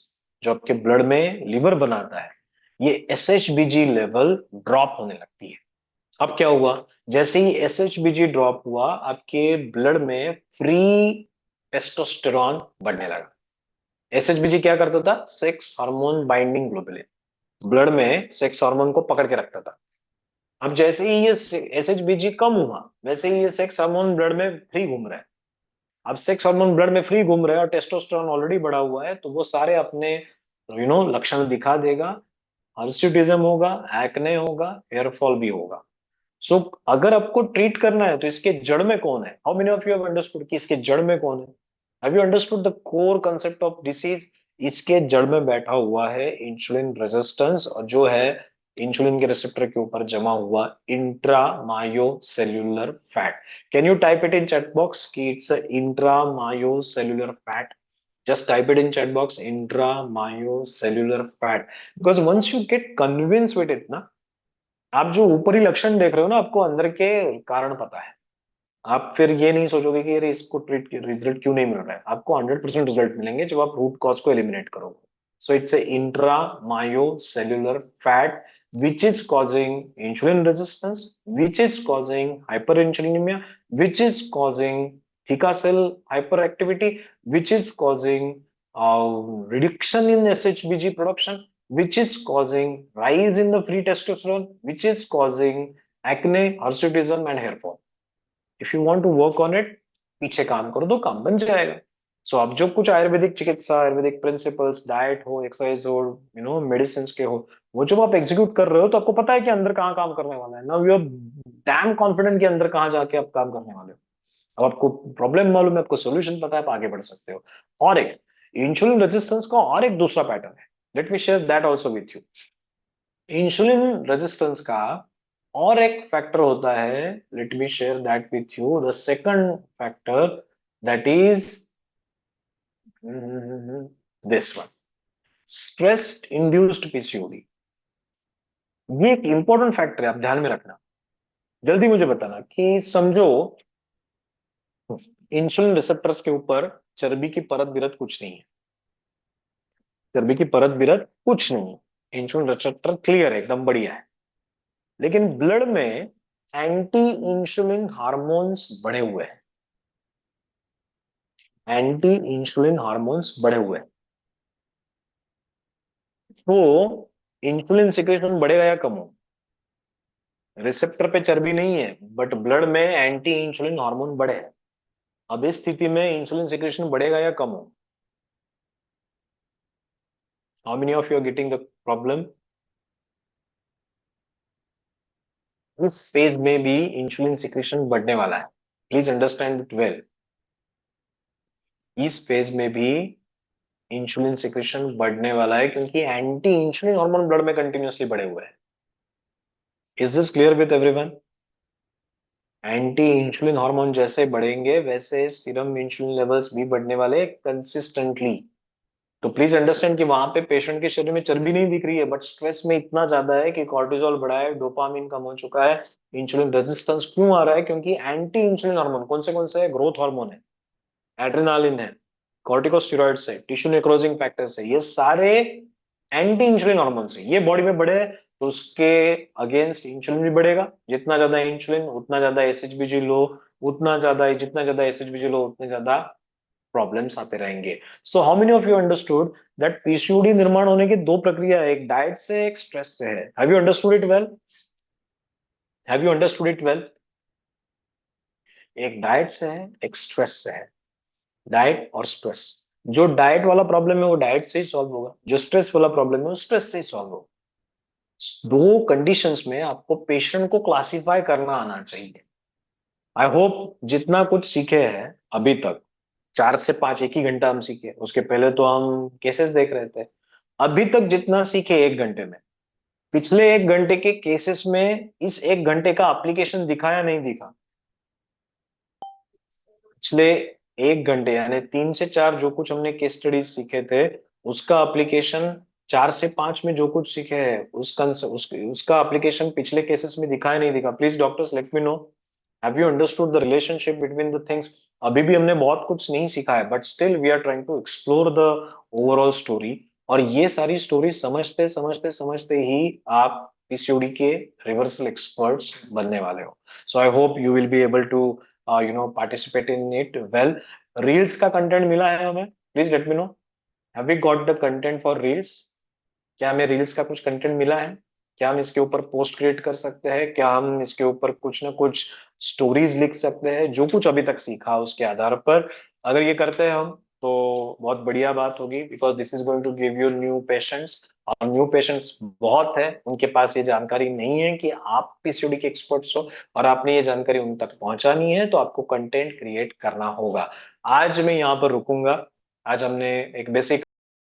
Speaker 1: जो आपके ब्लड में लिवर बनाता है, ये एसएचबीजी लेवल ड्रॉप होने लगती है। अब क्या हुआ? जैसे ही एसएचबीजी ड्रॉप हुआ, आपके ब्लड में फ्री टेस्टोस्टेरॉन बढ़ने लगा। एसएचबीजी क्या करता था? Sex hormone binding globulin, blood में सेक्स हार्मोन को पकड़ के रखता था। अब जैसे ही ये एसएचबीजी कम हुआ, वैसे ही ये सेक्स हार्मोन ब्लड में फ्री घूम रहा है। अब सेक्स हार्मोन ब्लड में फ्री घूम रहा है और टेस्टोस्टेरोन ऑलरेडी बढ़ा हुआ है, तो वो सारे अपने लक्षण दिखा देगा। हर्सुटिज्म होगा, एक्ने होगा, हेयर फॉल भी होगा। सो अगर आपको ट्रीट करना है, तो इसके जड़ में कौन है? How many of you have understood कि इसके जड़ में कौन है? Have you understood the core concept of disease? इसके जड़ में बैठा हुआ है इंसुलिन रेजिस्टेंस, और जो है इंसुलिन के रिसेप्टर के ऊपर जमा हुआ intramyocellular fat. Can you type it in chat box कि it's intramyocellular fat? just type it in chat box, intramyocellular fat, because once you get convinced with it ना, आप जो ऊपरी लक्षण देख रहे हो ना, आपको अंदर के कारण पता है। आप फिर ये नहीं सोचोगे कि अरे इसको ट्रीट रिजल्ट क्यों नहीं मिल रहा है। आपको 100% रिजल्ट मिलेंगे जब आप रूट कॉज को एलिमिनेट करोगे। So it's a intramyocellular fat which is causing insulin resistance, which is causing hyperinsulinemia, which is causing theca cell hyperactivity, which is causing reduction in SHBG production, which is causing rise in the free testosterone, which is causing acne, hirsutism and hair fall. If you want to work on it, पीछे काम करो तो काम बन जाएगा। सो अब जो कुछ आयुर्वेदिक चिकित्सा, आयुर्वेदिक प्रिंसिपल्स, डाइट हो, एक्सरसाइज हो, मेडिसिन के हो, वो जब आप एग्जीक्यूट कर रहे हो तो आपको पता है कि अंदर कहाँ काम करने वाला है। Now you are damn confident कि अंदर कहाँ जाके आप काम करने वाले हो। अब आपको प्रॉब्लम मालूम है, आपको सोल्यूशन पता है, आप आगे बढ़ सकते हो। और एक इंसुलिन रेजिस्टेंस का और एक दूसरा पैटर्न है, let me share that also with you. Insulin resistance का और एक फैक्टर होता है, let me share that with you. The second factor that is this one, stress induced PCOD. ये एक इंपॉर्टेंट फैक्टर है, आप ध्यान में रखना। जल्दी मुझे बताना कि समझो इंसुलिन रिसेप्टर्स के ऊपर चर्बी की परत बिरत कुछ नहीं है, चर्बी की परत बिरत कुछ नहीं है, इंसुलिन रिसेप्टर क्लियर है, एकदम बढ़िया है। लेकिन ब्लड में एंटी इंसुलिन हार्मोन्स बढ़े हुए हैं, एंटी इंसुलिन हार्मोन्स बढ़े हुए हैं। तो इंसुलिन सिक्रेशन बढ़ेगा या कम हो? रिसेप्टर पे चर्बी नहीं है बट ब्लड में एंटी इंसुलिन हार्मोन बढ़े हैं। अब इस स्थिति में इंसुलिन सिक्रेशन बढ़ेगा या कम हो? How many of you are getting the problem? इस फेज में भी इंसुलिन सिक्रेशन बढ़ने वाला है, प्लीज अंडरस्टैंड इट वेल। इस फेज में भी इंसुलिन सिक्रेशन बढ़ने वाला है क्योंकि एंटी इंसुलिन हार्मोन ब्लड में कंटिन्यूअसली बढ़े हुए हैं। Is this clear with everyone? Anti insulin hormone जैसे बढ़ेंगे वैसे सीरम इंसुलिन लेवल्स भी बढ़ने वाले कंसिस्टेंटली। तो प्लीज अंडरस्टैंड कि वहां पे पेशेंट के शरीर में चर्बी नहीं दिख रही है बट स्ट्रेस में इतना ज्यादा है कि कॉर्टिसोल बढ़ा है, डोपामिन कम हो चुका है। इंसुलिन रेजिस्टेंस क्यों आ रहा है? क्योंकि एंटी इंसुलिन हार्मोन कौन से है? ग्रोथ हार्मोन है, एड्रेनालिन है, कॉर्टिकोस्टेरॉइड्स है, टिश्यू नेक्रोजिंग फैक्टर्स है, ये सारे एंटी इंसुलिन हार्मोन्स है। ये बॉडी में बढ़े तो उसके अगेंस्ट इंसुलिन भी बढ़ेगा। जितना ज्यादा इंसुलिन उतना ज्यादा एसएचबीजी लो, उतना ज्यादा, जितना ज्यादा एसएचबीजी लो उतने ज्यादा प्रॉब्लम्स आते रहेंगे। So how many of you understood that PCOD निर्माण होने की दो प्रक्रिया है, एक डाइट से, एक स्ट्रेस से है। Have you understood it well? Have you understood it well? एक डाइट से है, एक स्ट्रेस से है। डाइट और स्ट्रेस, जो डाइट वाला प्रॉब्लम है वो डाइट से ही सॉल्व होगा, जो स्ट्रेस वाला प्रॉब्लम है वो स्ट्रेस से ही सॉल्व होगा। दो कंडीशंस में आपको पेशेंट को क्लासिफाई करना आना चाहिए। आई होप जितना कुछ सीखे हैं अभी तक, 4 से 5 एक ही घंटा हम सीखे, उसके पहले तो हम केसेस देख रहे थे। अभी तक जितना सीखे 1 घंटे में, पिछले 1 घंटे के केसेस में इस 1 घंटे का एप्लीकेशन दिखा या नहीं दिखा? पिछले 1 घंटे यानी 3 से 4 जो कुछ हमने केस स्टडीज सीखे थे, उसका एप्लीकेशन 4 से 5 में जो कुछ सीखे हैं उसका एप्लीकेशन पिछले केसेस में दिखा या नहीं दिखा? Please doctors let me know, have you understood the relationship between the things? अभी भी हमने बहुत कुछ नहीं सीखा है but still we are trying to explore the overall story. और ये सारी स्टोरी समझते समझते समझते ही आप पीसीओडी के रिवर्सल एक्सपर्ट्स बनने वाले हो। So I hope you will be able to participate in it well. Reels का कंटेंट मिला है हमें? Please let me know, have we got the content for reels? क्या हमें रील्स का कुछ कंटेंट मिला है? क्या हम इसके ऊपर पोस्ट क्रिएट कर सकते हैं? क्या हम इसके ऊपर कुछ ना कुछ स्टोरीज लिख सकते हैं? जो कुछ अभी तक सीखा उसके आधार पर अगर ये करते हैं हम तो बहुत बढ़िया बात होगी, because this is going to give you new patients. और न्यू पेशेंट्स बहुत है, उनके पास ये जानकारी नहीं है कि आप पीसीओडी के एक्सपर्ट्स हो और आपने ये जानकारी उन तक पहुंचानी है, तो आपको कंटेंट क्रिएट करना होगा। आज मैं यहाँ पर रुकूंगा। आज हमने एक बेसिक